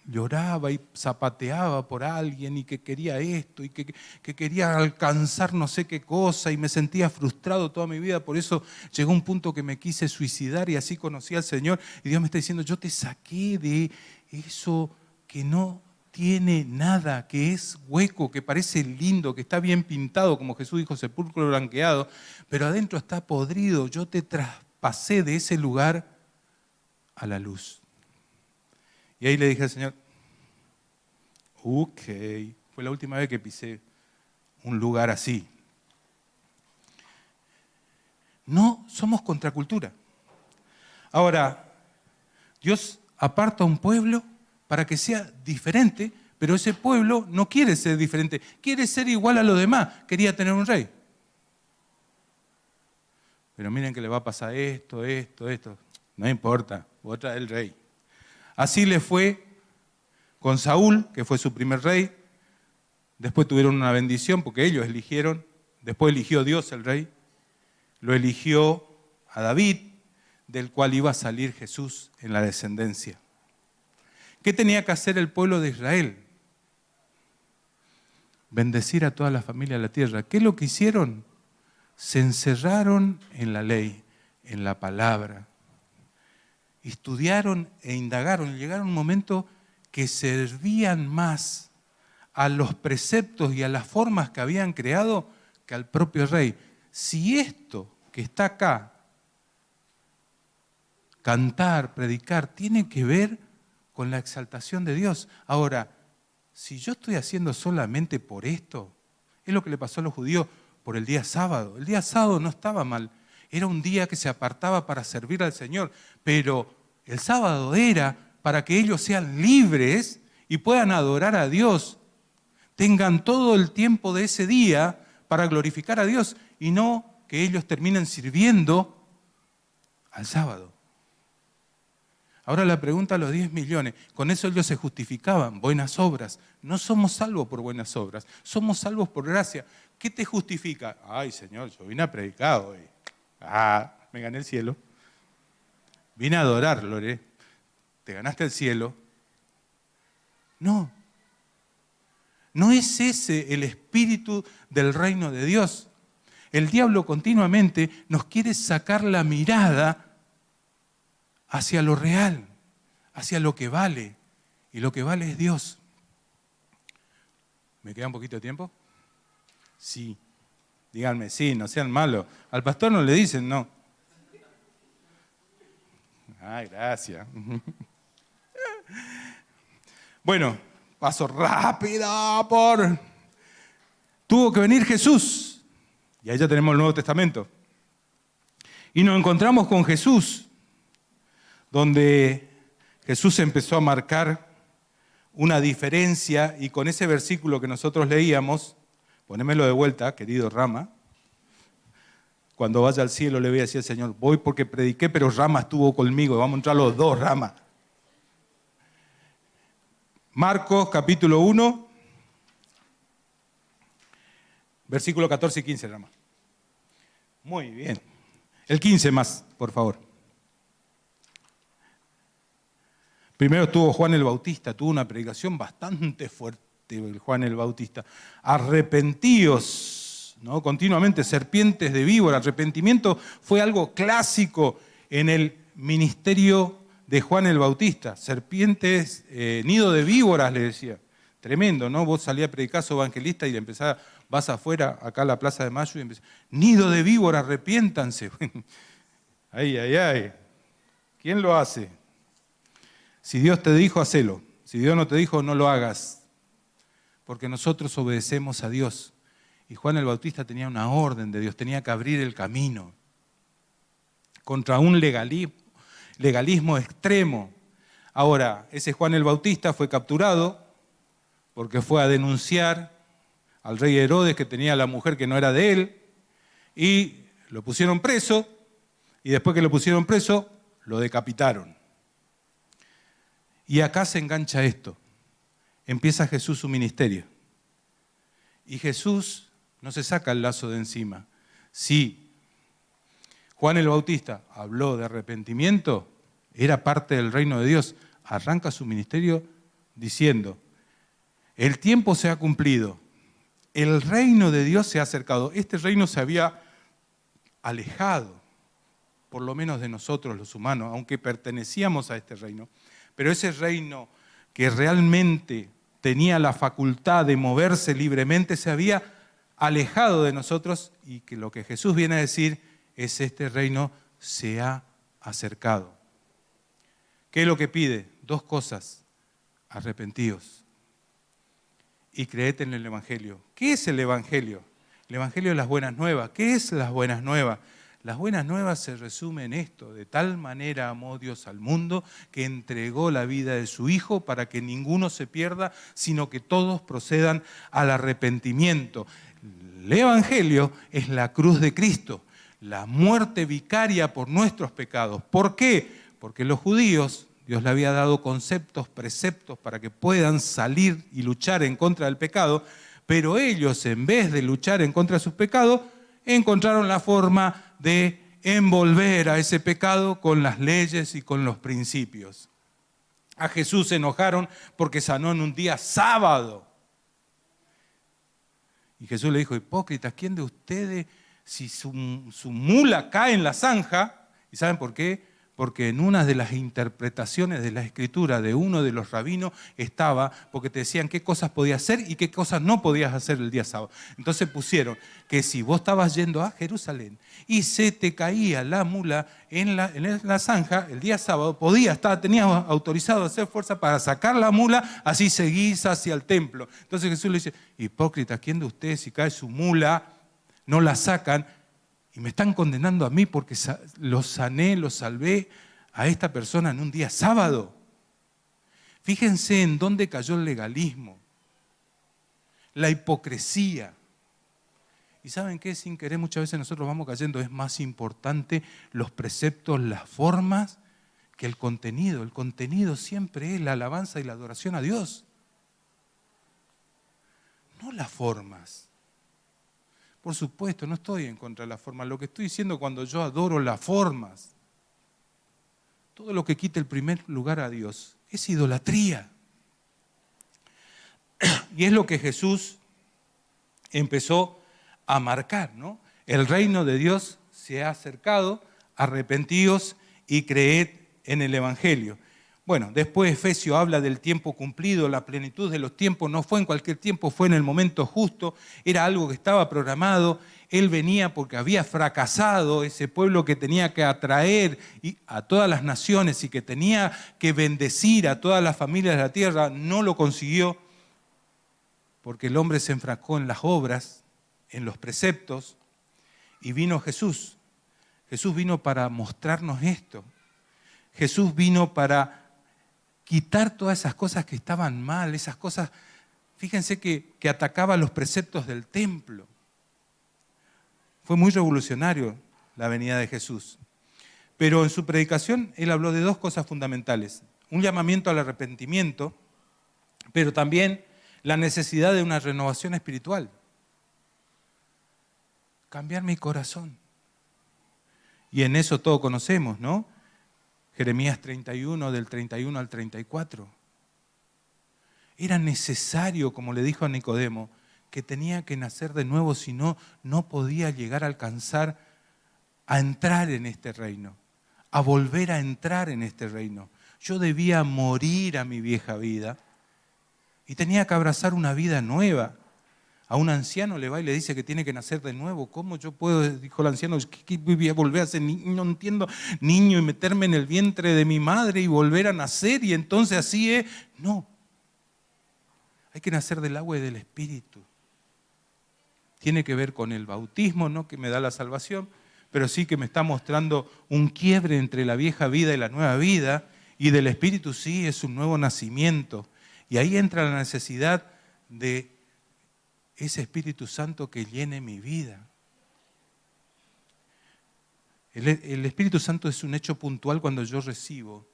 lloraba y zapateaba por alguien y que quería esto y que quería alcanzar no sé qué cosa y me sentía frustrado toda mi vida. Por eso llegó un punto que me quise suicidar y así conocí al Señor. Y Dios me está diciendo, yo te saqué de eso que no tiene nada, que es hueco, que parece lindo, que está bien pintado, como Jesús dijo, sepulcro blanqueado, pero adentro está podrido. Yo te traspasé de ese lugar a la luz. Y ahí le dije al Señor, ok, fue la última vez que pisé un lugar así. No somos contracultura. Ahora, Dios aparta a un pueblo para que sea diferente, pero ese pueblo no quiere ser diferente, quiere ser igual a los demás. Quería tener un rey. Pero miren que le va a pasar esto. No importa, voy a traer el rey. Así le fue con Saúl, que fue su primer rey. Después tuvieron una bendición porque ellos eligieron. Después eligió Dios el rey. Lo eligió a David, del cual iba a salir Jesús en la descendencia. ¿Qué tenía que hacer el pueblo de Israel? Bendecir a toda la familia de la tierra. ¿Qué es lo que hicieron? Se encerraron en la ley, en la palabra. Estudiaron e indagaron. Llegaron a un momento que servían más a los preceptos y a las formas que habían creado que al propio rey. Si esto que está acá, cantar, predicar, tiene que ver con la exaltación de Dios. Ahora, si yo estoy haciendo solamente por esto, es lo que le pasó a los judíos por el día sábado. El día sábado no estaba mal. Era un día que se apartaba para servir al Señor, pero el sábado era para que ellos sean libres y puedan adorar a Dios. Tengan todo el tiempo de ese día para glorificar a Dios y no que ellos terminen sirviendo al sábado. Ahora la pregunta a los 10 millones, con eso ellos se justificaban, buenas obras. No somos salvos por buenas obras, somos salvos por gracia. ¿Qué te justifica? Ay, Señor, yo vine a predicar hoy. Me gané el cielo. Vine a adorar, Lore. ¿Te ganaste el cielo? No. No es ese el espíritu del reino de Dios. El diablo continuamente nos quiere sacar la mirada hacia lo real, hacia lo que vale. Y lo que vale es Dios. ¿Me queda un poquito de tiempo? Sí. Díganme, sí, no sean malos. Al pastor no le dicen no. Ay, gracias. Bueno, paso rápido por... Tuvo que venir Jesús. Y ahí ya tenemos el Nuevo Testamento. Y nos encontramos con Jesús, donde Jesús empezó a marcar una diferencia, y con ese versículo que nosotros leíamos, ponémelo de vuelta, querido Rama, cuando vaya al cielo le voy a decir al Señor, voy porque prediqué, pero Rama estuvo conmigo, vamos a entrar los dos, Rama. Marcos capítulo 1, versículo 14 y 15, Rama. Muy bien. El 15 más, por favor. Primero estuvo Juan el Bautista, tuvo una predicación bastante fuerte, Juan el Bautista. Arrepentíos, ¿no? Continuamente, serpientes de víbora. Arrepentimiento fue algo clásico en el ministerio de Juan el Bautista. Serpientes, nido de víboras, le decía. Tremendo, ¿no? Vos salías a predicar, sos evangelista y empezás, vas afuera, acá a la Plaza de Mayo, y empezás, nido de víbora, arrepiéntanse. Ay, ay, ay. ¿Quién lo hace? Si Dios te dijo, hacelo. Si Dios no te dijo, no lo hagas. Porque nosotros obedecemos a Dios. Y Juan el Bautista tenía una orden de Dios, tenía que abrir el camino contra un legalismo extremo. Ahora, ese Juan el Bautista fue capturado porque fue a denunciar al rey Herodes que tenía a la mujer que no era de él, y lo pusieron preso, y después que lo pusieron preso, lo decapitaron. Y acá se engancha esto. Empieza Jesús su ministerio. Y Jesús no se saca el lazo de encima. Si Juan el Bautista habló de arrepentimiento, era parte del reino de Dios. Arranca su ministerio diciendo, el tiempo se ha cumplido, el reino de Dios se ha acercado. Este reino se había alejado, por lo menos de nosotros los humanos, aunque pertenecíamos a este reino. Pero ese reino que realmente tenía la facultad de moverse libremente se había alejado de nosotros, y que lo que Jesús viene a decir es este reino se ha acercado. ¿Qué es lo que pide? Dos cosas: arrepentíos y creed en el Evangelio. ¿Qué es el Evangelio? El Evangelio es las buenas nuevas. ¿Qué es las buenas nuevas? Las buenas nuevas se resumen en esto: de tal manera amó Dios al mundo que entregó la vida de su Hijo para que ninguno se pierda, sino que todos procedan al arrepentimiento. El Evangelio es la cruz de Cristo, la muerte vicaria por nuestros pecados. ¿Por qué? Porque los judíos, Dios le había dado conceptos, preceptos para que puedan salir y luchar en contra del pecado, pero ellos, en vez de luchar en contra de sus pecados, encontraron la forma de envolver a ese pecado con las leyes y con los principios. A Jesús se enojaron porque sanó en un día sábado. Y Jesús le dijo, hipócritas, ¿quién de ustedes, si su mula cae en la zanja? ¿Y saben por qué? Porque en una de las interpretaciones de la Escritura de uno de los rabinos estaba, porque te decían qué cosas podías hacer y qué cosas no podías hacer el día sábado. Entonces pusieron que si vos estabas yendo a Jerusalén y se te caía la mula en la zanja el día sábado, tenías autorizado a hacer fuerza para sacar la mula, así seguís hacia el templo. Entonces Jesús le dice, hipócrita, ¿quién de ustedes si cae su mula no la sacan? Y me están condenando a mí porque lo sané, lo salvé a esta persona en un día sábado. Fíjense en dónde cayó el legalismo, la hipocresía. Y ¿saben qué? Sin querer muchas veces nosotros vamos cayendo. Es más importante los preceptos, las formas, que el contenido. El contenido siempre es la alabanza y la adoración a Dios. No las formas. Por supuesto, no estoy en contra de las formas. Lo que estoy diciendo cuando yo adoro las formas, todo lo que quite el primer lugar a Dios es idolatría. Y es lo que Jesús empezó a marcar, ¿no? El reino de Dios se ha acercado, arrepentíos y creed en el Evangelio. Bueno, después Efesios habla del tiempo cumplido, la plenitud de los tiempos. No fue en cualquier tiempo, fue en el momento justo. Era algo que estaba programado. Él venía porque había fracasado ese pueblo que tenía que atraer a todas las naciones y que tenía que bendecir a todas las familias de la tierra. No lo consiguió porque el hombre se enfrascó en las obras, en los preceptos, y vino Jesús. Jesús vino para mostrarnos esto. Jesús vino para quitar todas esas cosas que estaban mal, esas cosas, fíjense que atacaba los preceptos del templo. Fue muy revolucionario la venida de Jesús. Pero en su predicación él habló de dos cosas fundamentales. Un llamamiento al arrepentimiento, pero también la necesidad de una renovación espiritual. Cambiar mi corazón. Y en eso todo conocemos, ¿no? Jeremías 31, del 31 al 34. Era necesario, como le dijo a Nicodemo, que tenía que nacer de nuevo, si no, no podía llegar a alcanzar a entrar en este reino, a volver a entrar en este reino. Yo debía morir a mi vieja vida y tenía que abrazar una vida nueva. A un anciano le va y le dice que tiene que nacer de nuevo. ¿Cómo yo puedo? Dijo el anciano, ¿qué voy a volver a ser niño? No entiendo, niño, y meterme en el vientre de mi madre y volver a nacer y entonces así es. No, hay que nacer del agua y del Espíritu. Tiene que ver con el bautismo, no que me da la salvación, pero sí que me está mostrando un quiebre entre la vieja vida y la nueva vida, y del Espíritu sí es un nuevo nacimiento. Y ahí entra la necesidad de ese Espíritu Santo que llene mi vida. El Espíritu Santo es un hecho puntual cuando yo recibo,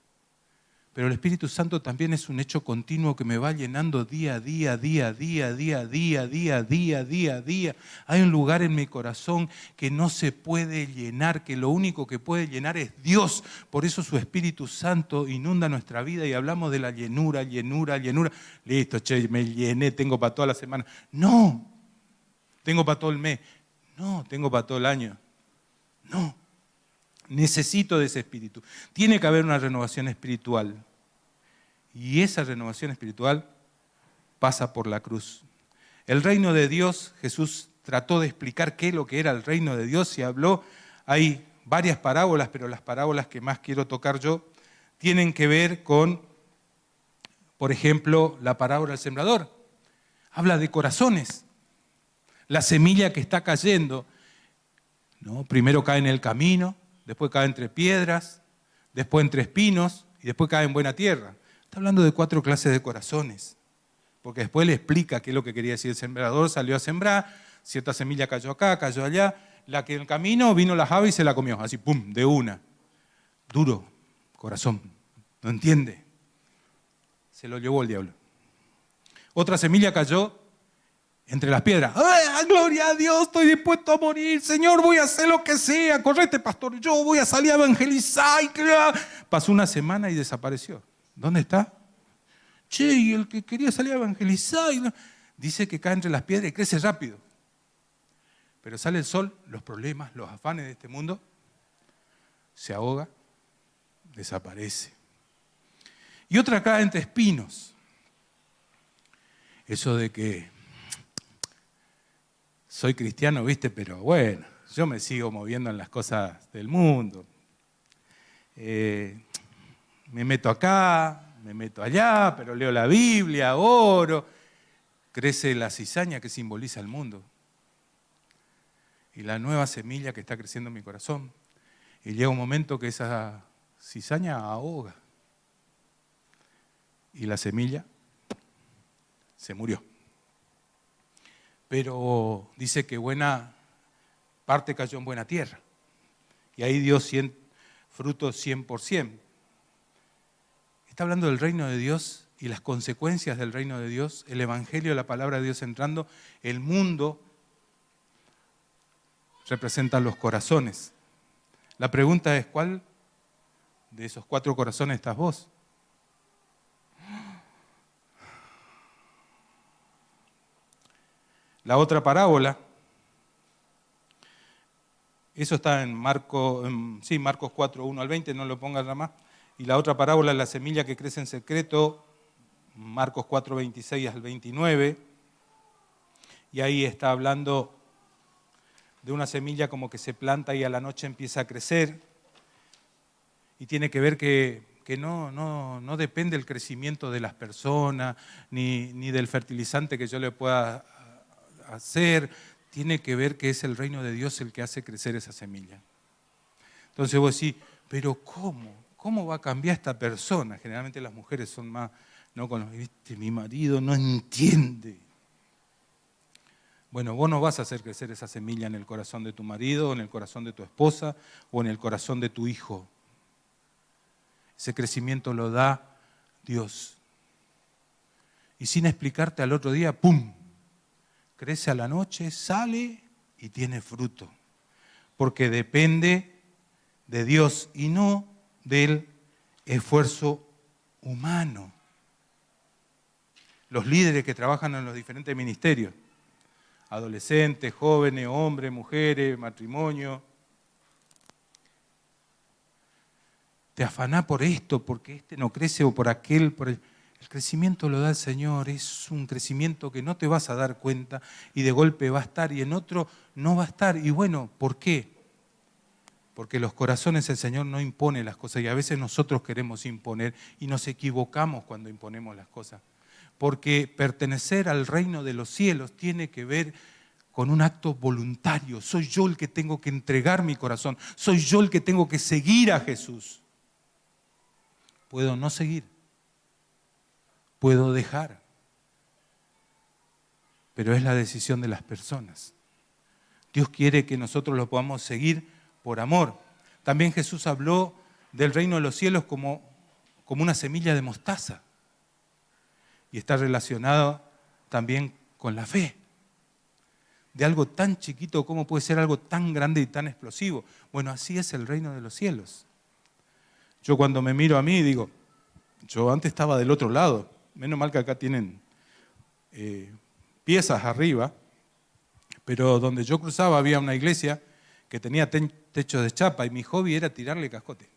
pero el Espíritu Santo también es un hecho continuo que me va llenando día a día, día a día, día a día, día a día, día a día. Hay un lugar en mi corazón que no se puede llenar, que lo único que puede llenar es Dios. Por eso su Espíritu Santo inunda nuestra vida y hablamos de la llenura, llenura, llenura. Listo, che, me llené, tengo para toda la semana. No, tengo para todo el mes. No, tengo para todo el año. No. Necesito de ese espíritu. Tiene que haber una renovación espiritual. Y esa renovación espiritual pasa por la cruz. El reino de Dios, Jesús trató de explicar qué es lo que era el reino de Dios y habló. Hay varias parábolas, pero las parábolas que más quiero tocar yo tienen que ver con, por ejemplo, la parábola del sembrador. Habla de corazones. La semilla que está cayendo, ¿no? Primero cae en el camino, después cae entre piedras, después entre espinos y después cae en buena tierra. Está hablando de 4 clases de corazones, porque después le explica qué es lo que quería decir. El sembrador salió a sembrar, cierta semilla cayó acá, cayó allá, la que en el camino vino la java y se la comió, así pum, de una. Duro, corazón, no entiende. Se lo llevó el diablo. Otra semilla cayó entre las piedras. ¡Ay, gloria a Dios! Estoy dispuesto a morir. Señor, voy a hacer lo que sea. Correte, pastor. Yo voy a salir a evangelizar. Pasó una semana y desapareció. ¿Dónde está? Che, y el que quería salir a evangelizar. Dice que cae entre las piedras y crece rápido. Pero sale el sol, los problemas, los afanes de este mundo, se ahoga, desaparece. Y otra cae entre espinos. Eso de que soy cristiano, ¿viste? Pero bueno, yo me sigo moviendo en las cosas del mundo. Me meto acá, me meto allá, pero leo la Biblia, oro. Crece la cizaña que simboliza el mundo. Y la nueva semilla que está creciendo en mi corazón. Y llega un momento que esa cizaña ahoga. Y la semilla se murió. Pero dice que buena parte cayó en buena tierra. Y ahí dio frutos 100%. Está hablando del reino de Dios y las consecuencias del reino de Dios, el evangelio, la palabra de Dios entrando. El mundo representa los corazones. La pregunta es, ¿cuál de esos 4 corazones estás vos? La otra parábola, eso está en Marcos 4, 1 al 20, no lo pongas nada más. Y la otra parábola es la semilla que crece en secreto, Marcos 4, 26 al 29. Y ahí está hablando de una semilla como que se planta y a la noche empieza a crecer. Y tiene que ver que no depende el crecimiento de las personas, ni del fertilizante que yo le pueda hacer, tiene que ver que es el reino de Dios el que hace crecer esa semilla. Entonces vos decís, pero ¿cómo? ¿cómo va a cambiar esta persona? Generalmente las mujeres son más, no con los, ¿viste? Mi marido no entiende. Bueno, vos no vas a hacer crecer esa semilla en el corazón de tu marido, en el corazón de tu esposa o en el corazón de tu hijo. Ese crecimiento lo da Dios. Y sin explicarte al otro día, ¡pum!, crece a la noche, sale y tiene fruto. Porque depende de Dios y no del esfuerzo humano. Los líderes que trabajan en los diferentes ministerios, adolescentes, jóvenes, hombres, mujeres, matrimonio, te afanás por esto, porque este no crece o por aquel, por el crecimiento lo da el Señor, es un crecimiento que no te vas a dar cuenta y de golpe va a estar y en otro no va a estar. Y bueno, ¿por qué? Porque los corazones el Señor no impone las cosas y a veces nosotros queremos imponer y nos equivocamos cuando imponemos las cosas. Porque pertenecer al reino de los cielos tiene que ver con un acto voluntario. Soy yo el que tengo que entregar mi corazón, soy yo el que tengo que seguir a Jesús. Puedo no seguir, puedo dejar, pero es la decisión de las personas. Dios quiere que nosotros lo podamos seguir por amor. También Jesús habló del reino de los cielos como una semilla de mostaza y está relacionado también con la fe. De algo tan chiquito, ¿cómo puede ser algo tan grande y tan explosivo? Bueno, así es el reino de los cielos. Yo cuando me miro a mí digo, yo antes estaba del otro lado, menos mal que acá tienen piezas arriba, pero donde yo cruzaba había una iglesia que tenía techo de chapa y mi hobby era tirarle cascote.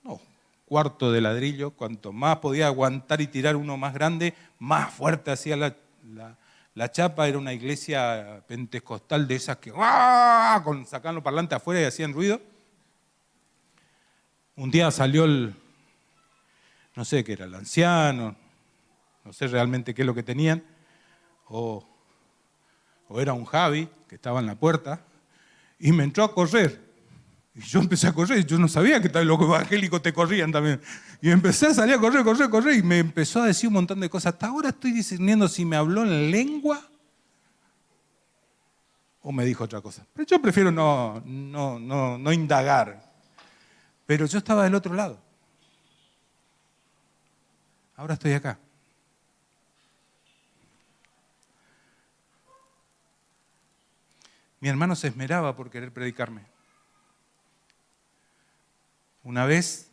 No, cuarto de ladrillo, cuanto más podía aguantar y tirar uno más grande, más fuerte hacía la chapa. Era una iglesia pentecostal de esas que sacaban los parlantes afuera y hacían ruido. Un día salió no sé qué era, el anciano, no sé realmente qué es lo que tenían, o era un Javi que estaba en la puerta, y me entró a correr. Y yo empecé a correr, yo no sabía que los evangélicos te corrían también. Y empecé a salir a correr, y me empezó a decir un montón de cosas. Hasta ahora estoy discerniendo si me habló en lengua o me dijo otra cosa. Pero yo prefiero no indagar. Pero yo estaba del otro lado. Ahora estoy acá. Mi hermano se esmeraba por querer predicarme. Una vez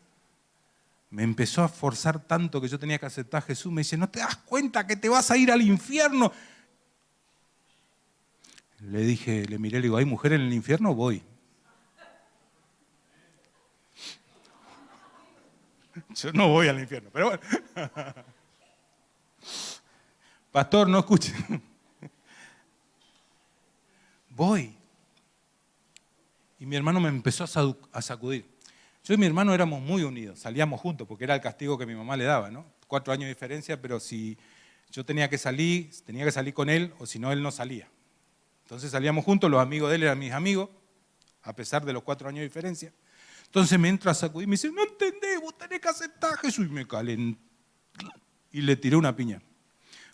me empezó a forzar tanto que yo tenía que aceptar a Jesús. Me dice, ¿no te das cuenta que te vas a ir al infierno? Le dije, le miré, le digo, ¿hay mujer en el infierno? Voy. Yo no voy al infierno, pero bueno. Pastor, no escuche. Voy. Y mi hermano me empezó a sacudir. Yo y mi hermano éramos muy unidos, salíamos juntos, porque era el castigo que mi mamá le daba, ¿no? 4 años de diferencia, pero si yo tenía que salir con él, o si no, él no salía. Entonces salíamos juntos, los amigos de él eran mis amigos, a pesar de los 4 años de diferencia. Entonces me entra a sacudir y me dice, no entendés, vos tenés que aceptar a Jesús. Y me calenté y le tiré una piña.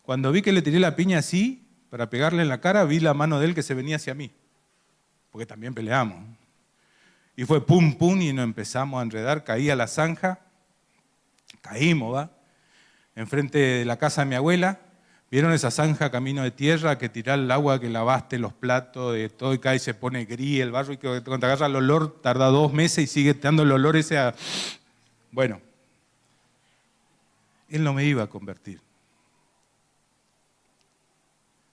Cuando vi que le tiré la piña así, para pegarle en la cara, vi la mano de él que se venía hacia mí, porque también peleamos. Y fue pum, pum, y nos empezamos a enredar, caí a la zanja, caímos, ¿va? Enfrente de la casa de mi abuela. ¿Vieron esa zanja camino de tierra que tirás el agua, que lavaste los platos, de todo y cae y se pone gris el barro y que cuando agarra el olor tarda 2 meses y sigue dando el olor ese a... Bueno, él no me iba a convertir.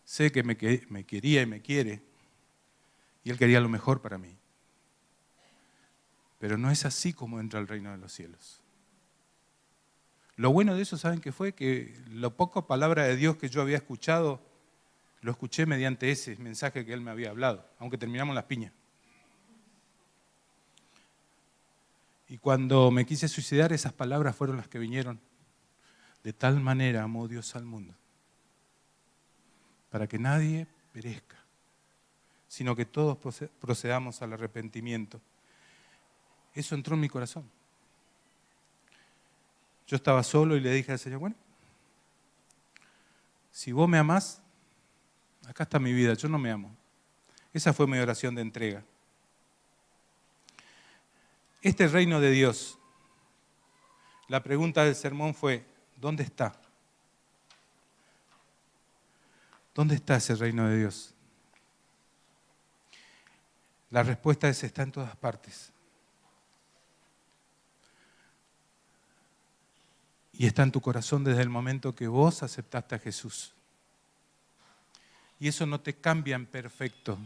Sé que me quería y me quiere y él quería lo mejor para mí. Pero no es así como entra al reino de los cielos. Lo bueno de eso, ¿saben qué fue? Que la poca palabra de Dios que yo había escuchado, lo escuché mediante ese mensaje que Él me había hablado, aunque terminamos las piñas. Y cuando me quise suicidar, esas palabras fueron las que vinieron. De tal manera amó Dios al mundo, para que nadie perezca, sino que todos procedamos al arrepentimiento. Eso entró en mi corazón. Yo estaba solo y le dije al Señor, bueno, si vos me amás, acá está mi vida, yo no me amo. Esa fue mi oración de entrega. Este reino de Dios, la pregunta del sermón fue, ¿dónde está? ¿Dónde está ese reino de Dios? La respuesta es, está en todas partes. Y está en tu corazón desde el momento que vos aceptaste a Jesús. Y eso no te cambia en perfecto.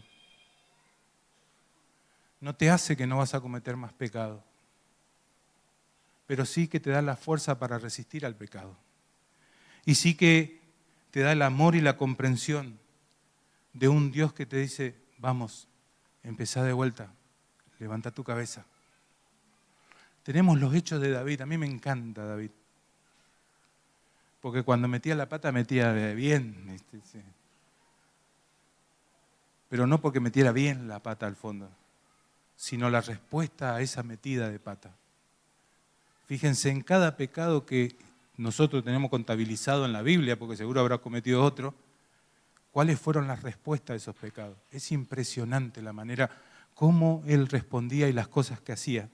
No te hace que no vas a cometer más pecado. Pero sí que te da la fuerza para resistir al pecado. Y sí que te da el amor y la comprensión de un Dios que te dice, vamos, empezá de vuelta, levanta tu cabeza. Tenemos los hechos de David, a mí me encanta David. Porque cuando metía la pata, metía bien. Sí. Pero no porque metiera bien la pata al fondo, sino la respuesta a esa metida de pata. Fíjense, en cada pecado que nosotros tenemos contabilizado en la Biblia, porque seguro habrá cometido otro, ¿cuáles fueron las respuestas a esos pecados? Es impresionante la manera como él respondía y las cosas que hacía.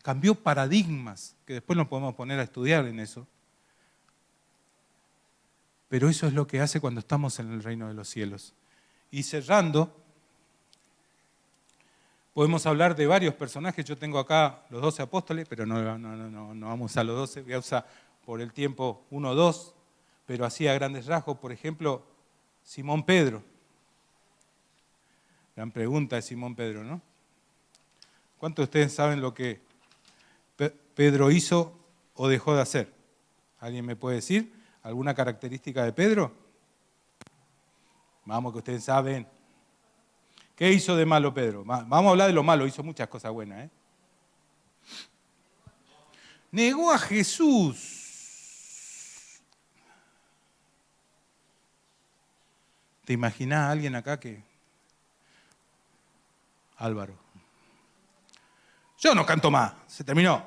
Cambió paradigmas, que después nos podemos poner a estudiar en eso. Pero eso es lo que hace cuando estamos en el reino de los cielos. Y cerrando, podemos hablar de varios personajes. Yo tengo acá los 12 apóstoles, pero no vamos a usar los 12. Voy a usar por el tiempo 1 o 2, pero así a grandes rasgos. Por ejemplo, Simón Pedro. Gran pregunta de Simón Pedro, ¿no? ¿Cuántos de ustedes saben lo que Pedro hizo o dejó de hacer? ¿Alguien me puede decir alguna característica de Pedro? Vamos, que ustedes saben. ¿Qué hizo de malo Pedro? Vamos a hablar de lo malo, hizo muchas cosas buenas. Negó a Jesús. ¿Te imaginás a alguien acá que... Álvaro. Yo no canto más, se terminó.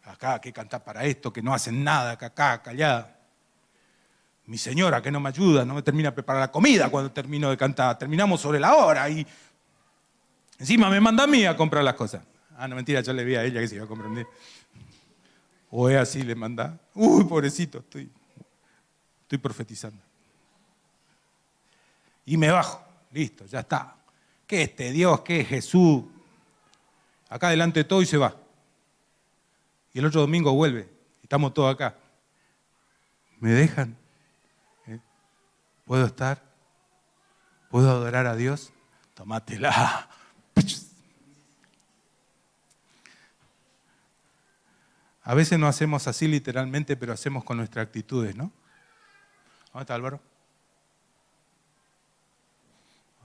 Acá que cantar para esto, que no hacen nada, acá, callada. Mi señora que no me ayuda, no me termina de preparar la comida cuando termino de cantar. Terminamos sobre la hora y encima me manda a mí a comprar las cosas. Ah, no, mentira, yo le vi a ella que se iba a comprar. O es así, le manda. Uy, pobrecito, estoy profetizando. Y me bajo, listo, ya está. ¿Qué es este Dios? ¿Qué es Jesús? Acá delante de todo y se va. Y el otro domingo vuelve. Estamos todos acá. ¿Me dejan? ¿Puedo estar? ¿Puedo adorar a Dios? Tómatela. A veces no hacemos así literalmente, pero hacemos con nuestras actitudes, ¿no? ¿Dónde está Álvaro?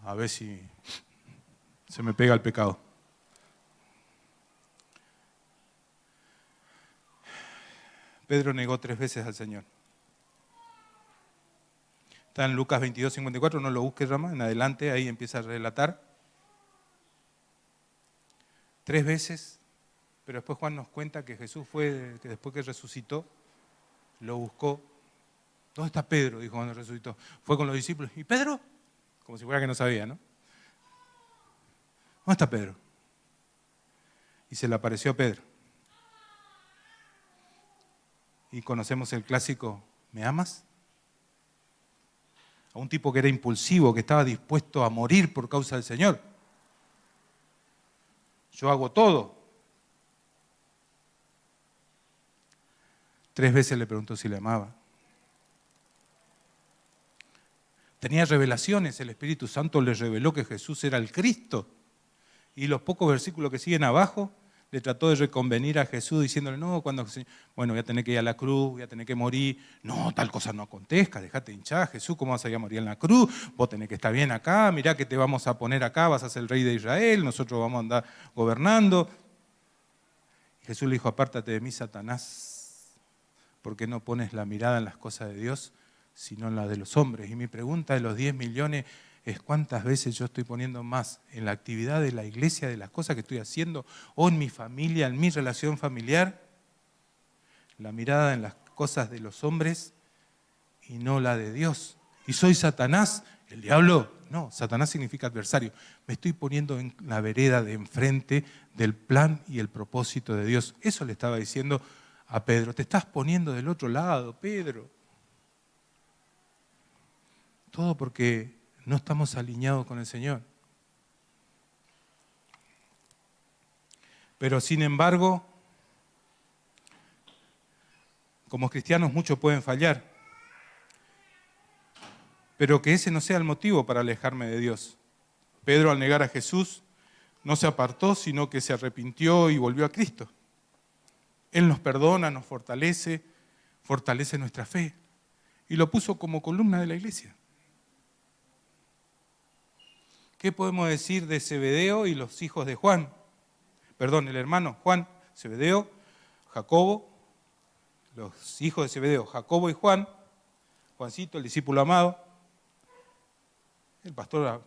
A ver si se me pega el pecado. Pedro negó 3 veces al Señor. Está en Lucas 22, 54, no lo busques, Rama, en adelante, ahí empieza a relatar. 3 veces, pero después Juan nos cuenta que Jesús fue, que después que resucitó, lo buscó. ¿Dónde está Pedro? Dijo cuando resucitó. Fue con los discípulos. ¿Y Pedro? Como si fuera que no sabía, ¿no? ¿Dónde está Pedro? Y se le apareció a Pedro. Y conocemos el clásico, ¿me amas? A un tipo que era impulsivo, que estaba dispuesto a morir por causa del Señor. Yo hago todo. 3 veces le preguntó si le amaba. Tenía revelaciones, el Espíritu Santo le reveló que Jesús era el Cristo. Y los pocos versículos que siguen abajo, le trató de reconvenir a Jesús diciéndole, no, voy a tener que ir a la cruz, voy a tener que morir. No, tal cosa no acontezca, déjate hinchar, Jesús, ¿cómo vas a ir a morir en la cruz? Vos tenés que estar bien acá, mirá que te vamos a poner acá, vas a ser el rey de Israel, nosotros vamos a andar gobernando. Y Jesús le dijo, apártate de mí, Satanás, porque no pones la mirada en las cosas de Dios, sino en las de los hombres. Y mi pregunta de los 10 millones es cuántas veces yo estoy poniendo más en la actividad de la iglesia, de las cosas que estoy haciendo, o en mi familia, en mi relación familiar, la mirada en las cosas de los hombres y no la de Dios. Y soy Satanás, el diablo. No, Satanás significa adversario. Me estoy poniendo en la vereda de enfrente del plan y el propósito de Dios. Eso le estaba diciendo a Pedro. Te estás poniendo del otro lado, Pedro. Todo porque no estamos alineados con el Señor. Pero sin embargo, como cristianos muchos pueden fallar. Pero que ese no sea el motivo para alejarme de Dios. Pedro, al negar a Jesús, no se apartó, sino que se arrepintió y volvió a Cristo. Él nos perdona, nos fortalece, fortalece nuestra fe. Y lo puso como columna de la iglesia. ¿Qué podemos decir de Zebedeo y los hijos de Juan? Perdón, el hermano Juan, Zebedeo, Jacobo, los hijos de Zebedeo, Jacobo y Juan, Juancito, el discípulo amado. El pastor,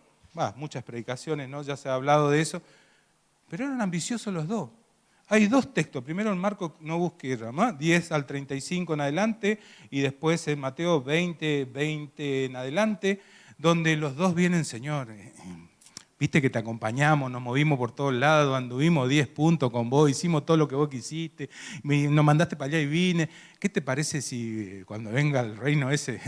muchas predicaciones, ¿no? Ya se ha hablado de eso, pero eran ambiciosos los dos. Hay dos textos, primero en Marcos, no busque, 10 al 35 en adelante, y después en Mateo 20 en adelante, donde los dos vienen, Señor, viste que te acompañamos, nos movimos por todos lados, anduvimos 10 puntos con vos, hicimos todo lo que vos quisiste, nos mandaste para allá y vine. ¿Qué te parece si cuando venga el reino ese,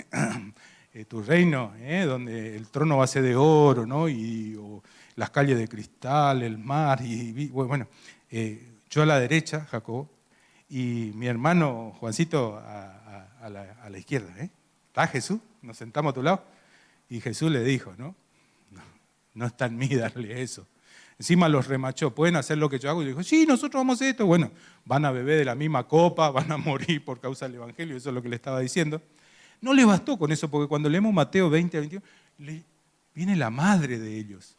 tu reino, donde el trono va a ser de oro, ¿no? O las calles de cristal, el mar, bueno, yo a la derecha, Jacob, y mi hermano Juancito a la izquierda. ¿Está Jesús? Nos sentamos a tu lado. Y Jesús le dijo, no está en mí darle eso. Encima los remachó, ¿pueden hacer lo que yo hago? Y dijo, sí, nosotros vamos a hacer esto. Bueno, van a beber de la misma copa, van a morir por causa del Evangelio, eso es lo que le estaba diciendo. No le bastó con eso, porque cuando leemos Mateo 20 a 21, viene la madre de ellos.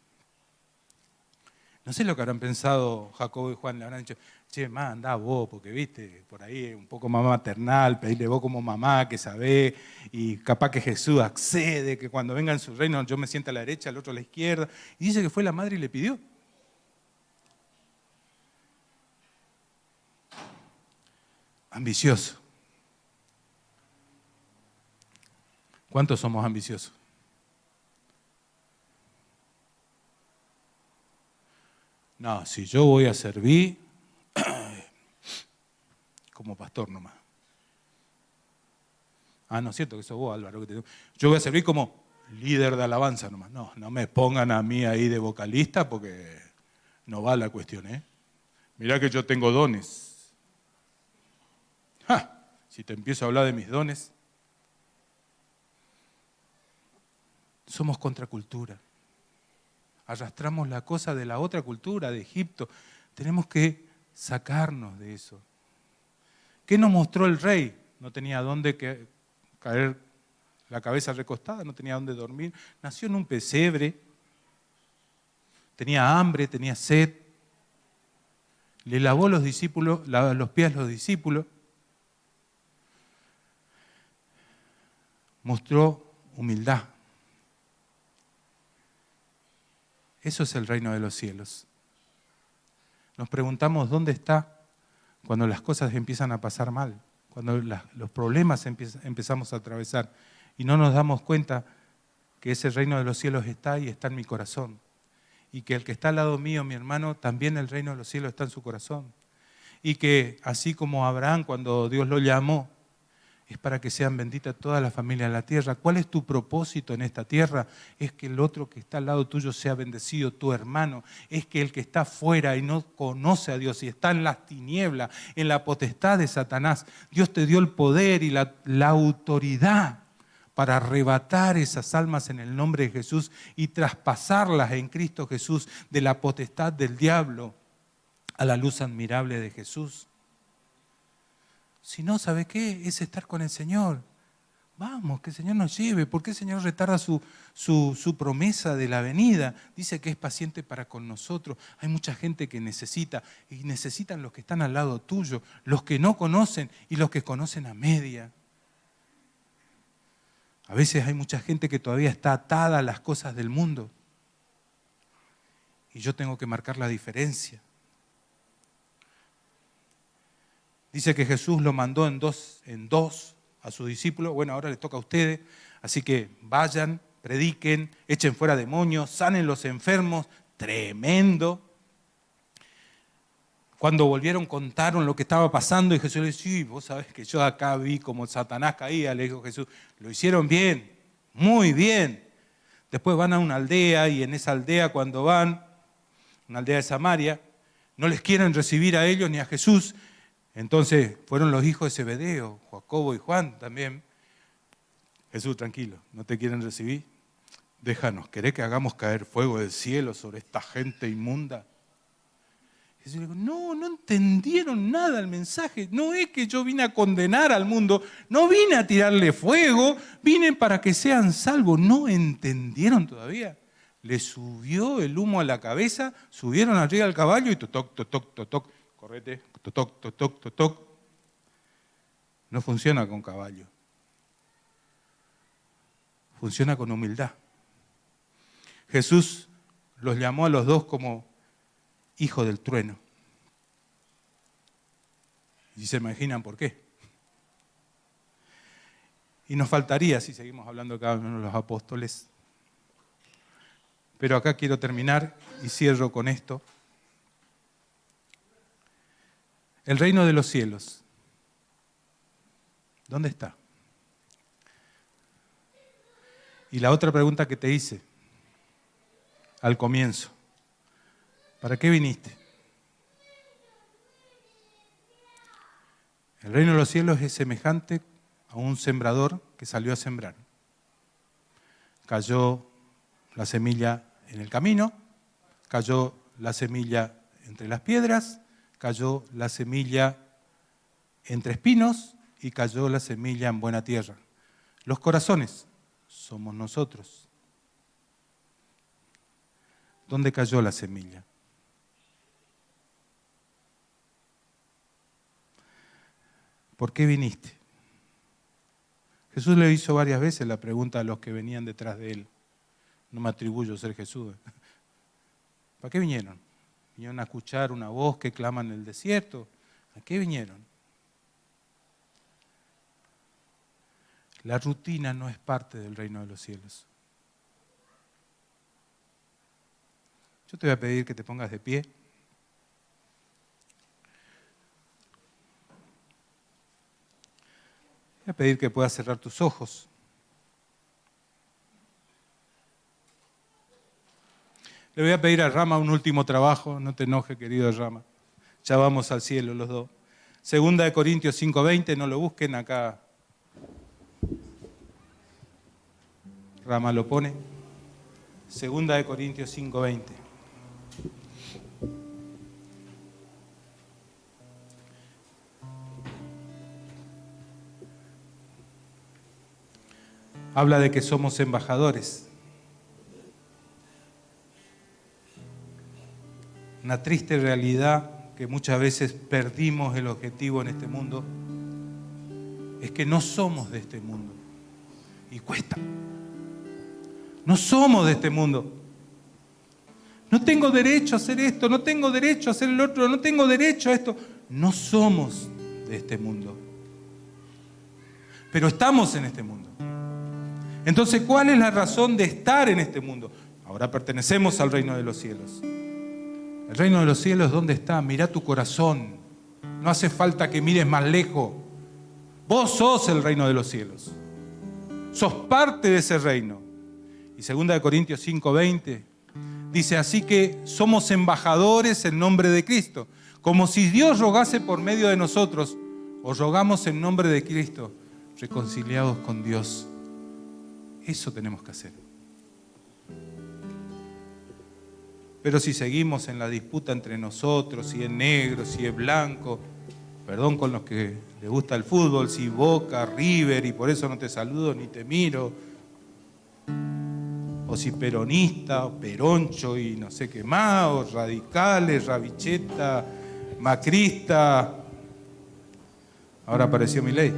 No sé lo que habrán pensado Jacobo y Juan, le habrán dicho, che, andá vos, porque viste, por ahí es un poco más maternal, pedirle vos como mamá, que sabés, y capaz que Jesús accede, que cuando venga en su reino yo me sienta a la derecha, el otro a la izquierda. Y dice que fue la madre y le pidió. Ambicioso. ¿Cuántos somos ambiciosos? No, si yo voy a servir como pastor nomás. No es cierto que sos vos, Álvaro. Yo voy a servir como líder de alabanza nomás. No me pongan a mí ahí de vocalista porque no va la cuestión, Mirá que yo tengo dones. Si te empiezo a hablar de mis dones, somos contracultura. Arrastramos la cosa de la otra cultura, de Egipto. Tenemos que sacarnos de eso. ¿Qué nos mostró el rey? No tenía dónde caer la cabeza recostada, no tenía dónde dormir. Nació en un pesebre, tenía hambre, tenía sed. Le lavó los pies a los discípulos. Mostró humildad. Eso es el reino de los cielos. Nos preguntamos dónde está cuando las cosas empiezan a pasar mal, cuando los problemas empezamos a atravesar y no nos damos cuenta que ese reino de los cielos está y está en mi corazón. Y que el que está al lado mío, mi hermano, también el reino de los cielos está en su corazón. Y que así como Abraham, cuando Dios lo llamó, es para que sean benditas todas las familias de la tierra. ¿Cuál es tu propósito en esta tierra? Es que el otro que está al lado tuyo sea bendecido, tu hermano. Es que el que está afuera y no conoce a Dios y está en las tinieblas, en la potestad de Satanás, Dios te dio el poder y la autoridad para arrebatar esas almas en el nombre de Jesús y traspasarlas en Cristo Jesús de la potestad del diablo a la luz admirable de Jesús. Si no, ¿sabe qué? Es estar con el Señor. Vamos, que el Señor nos lleve. ¿Por qué el Señor retarda su promesa de la venida? Dice que es paciente para con nosotros. Hay mucha gente que necesita, y necesitan los que están al lado tuyo, los que no conocen y los que conocen a media. A veces hay mucha gente que todavía está atada a las cosas del mundo. Y yo tengo que marcar la diferencia. Dice que Jesús lo mandó en dos a sus discípulos. Bueno, ahora les toca a ustedes. Así que vayan, prediquen, echen fuera demonios, sanen los enfermos. Tremendo. Cuando volvieron, contaron lo que estaba pasando y Jesús les dijo, sí, vos sabés que yo acá vi como Satanás caía, le dijo Jesús. Lo hicieron bien, muy bien. Después van a una aldea y en esa aldea cuando van, una aldea de Samaria, no les quieren recibir a ellos ni a Jesús. Entonces fueron los hijos de Zebedeo, Jacobo y Juan también. Jesús, tranquilo, ¿no te quieren recibir? Déjanos, ¿querés que hagamos caer fuego del cielo sobre esta gente inmunda? Jesús le dijo, no entendieron nada el mensaje. No es que yo vine a condenar al mundo, no vine a tirarle fuego, vine para que sean salvos. ¿No entendieron todavía? Le subió el humo a la cabeza, subieron arriba del caballo y toc, toc, toc, toc, toc, correte, toc, toc, toc, toc, toc. No funciona con caballo. Funciona con humildad. Jesús los llamó a los dos como hijo del trueno. Y se imaginan por qué. Y nos faltaría, si seguimos hablando cada uno de los apóstoles. Pero acá quiero terminar y cierro con esto. El reino de los cielos, ¿dónde está? Y la otra pregunta que te hice al comienzo, ¿para qué viniste? El reino de los cielos es semejante a un sembrador que salió a sembrar. Cayó la semilla en el camino, cayó la semilla entre las piedras, cayó la semilla entre espinos y cayó la semilla en buena tierra. Los corazones somos nosotros. ¿Dónde cayó la semilla? ¿Por qué viniste? Jesús le hizo varias veces la pregunta a los que venían detrás de él. No me atribuyo a ser Jesús. ¿Para qué vinieron? ¿Vinieron a escuchar una voz que clama en el desierto? ¿A qué vinieron? La rutina no es parte del reino de los cielos. Yo te voy a pedir que te pongas de pie. Voy a pedir que puedas cerrar tus ojos. Le voy a pedir a Rama un último trabajo. No te enojes, querido Rama. Ya vamos al cielo los dos. 2 Corintios 5:20, no lo busquen acá. Rama lo pone. 2 Corintios 5:20. Habla de que somos embajadores. Una triste realidad que muchas veces perdimos el objetivo en este mundo es que no somos de este mundo. Y cuesta. No somos de este mundo. No tengo derecho a hacer esto, no tengo derecho a hacer el otro, no tengo derecho a esto. No somos de este mundo. Pero estamos en este mundo. Entonces, ¿cuál es la razón de estar en este mundo? Ahora pertenecemos al reino de los cielos. El reino de los cielos, ¿dónde está? Mirá tu corazón. No hace falta que mires más lejos. Vos sos el reino de los cielos. Sos parte de ese reino. Y 2 Corintios 5:20 dice, así que somos embajadores en nombre de Cristo. Como si Dios rogase por medio de nosotros, os rogamos en nombre de Cristo, reconciliados con Dios. Eso tenemos que hacer. Pero si seguimos en la disputa entre nosotros, si es negro, si es blanco, perdón con los que les gusta el fútbol, si Boca, River, y por eso no te saludo ni te miro, o si peronista, o peroncho y no sé qué más, o radicales, rabicheta, macrista. Ahora apareció mi ley.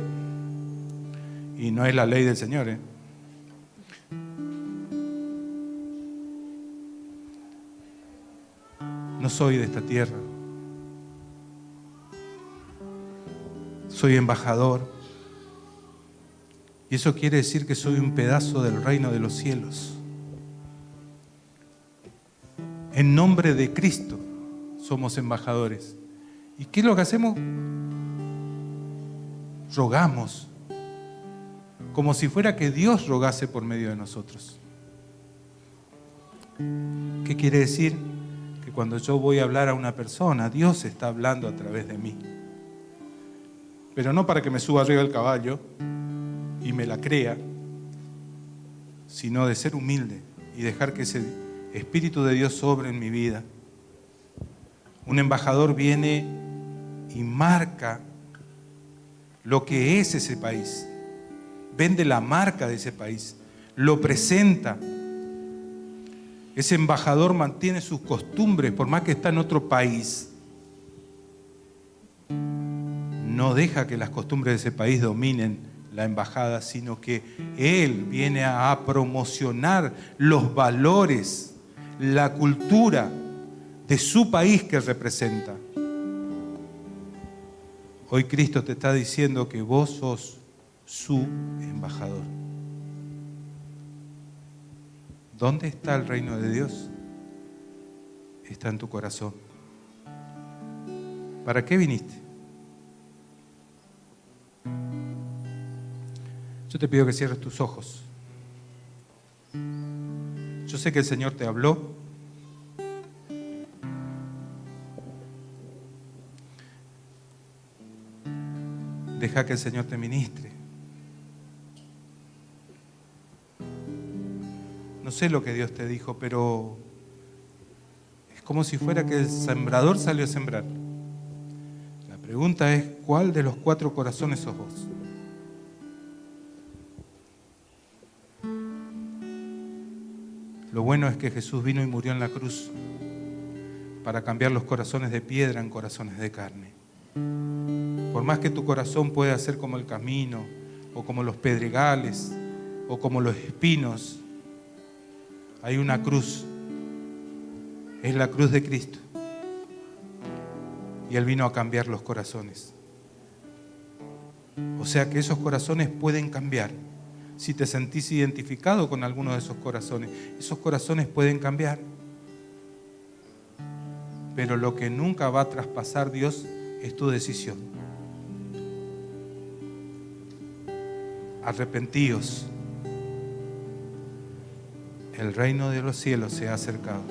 Y no es la ley del Señor, ¿eh? No soy de esta tierra. soy embajador. Y eso quiere decir que soy un pedazo del reino de los cielos. En nombre de Cristo somos embajadores. ¿Y qué es lo que hacemos? Rogamos, como si fuera que Dios rogase por medio de nosotros. ¿Qué quiere decir? Que cuando yo voy a hablar a una persona, Dios está hablando a través de mí. Pero no para que me suba arriba del caballo y me la crea, sino de ser humilde y dejar que ese Espíritu de Dios sobre en mi vida. Un embajador viene y marca lo que es ese país, vende la marca de ese país, lo presenta. Ese embajador mantiene sus costumbres, por más que está en otro país. No deja que las costumbres de ese país dominen la embajada, sino que él viene a promocionar los valores, la cultura de su país que representa. Hoy Cristo te está diciendo que vos sos su embajador. ¿Dónde está el reino de Dios? Está en tu corazón. ¿Para qué viniste? Yo te pido que cierres tus ojos. Yo sé que el Señor te habló. Deja que el Señor te ministre. No sé lo que Dios te dijo, pero es como si fuera que el sembrador salió a sembrar. La pregunta es, ¿cuál de los 4 corazones sos vos? Lo bueno es que Jesús vino y murió en la cruz para cambiar los corazones de piedra en corazones de carne. Por más que tu corazón pueda ser como el camino, o como los pedregales, o como los espinos, hay una cruz. Es la cruz de Cristo. Y Él vino a cambiar los corazones. O sea que esos corazones pueden cambiar. Si te sentís identificado con alguno de esos corazones pueden cambiar. Pero lo que nunca va a traspasar Dios es tu decisión. Arrepentíos. El reino de los cielos se ha acercado.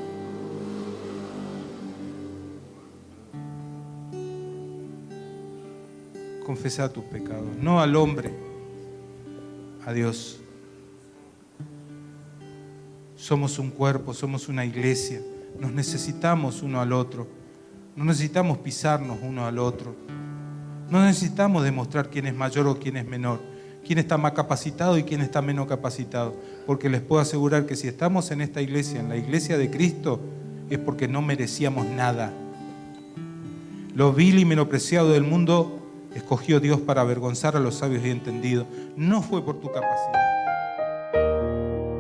Confesá tus pecados, no al hombre, a Dios. Somos un cuerpo, somos una iglesia, nos necesitamos uno al otro, no necesitamos pisarnos uno al otro, no necesitamos demostrar quién es mayor o quién es menor, quién está más capacitado y quién está menos capacitado, porque les puedo asegurar que si estamos en esta iglesia, en la iglesia de Cristo, es porque no merecíamos nada. Lo vil y menospreciado del mundo escogió Dios para avergonzar a los sabios y entendidos. No fue por tu capacidad.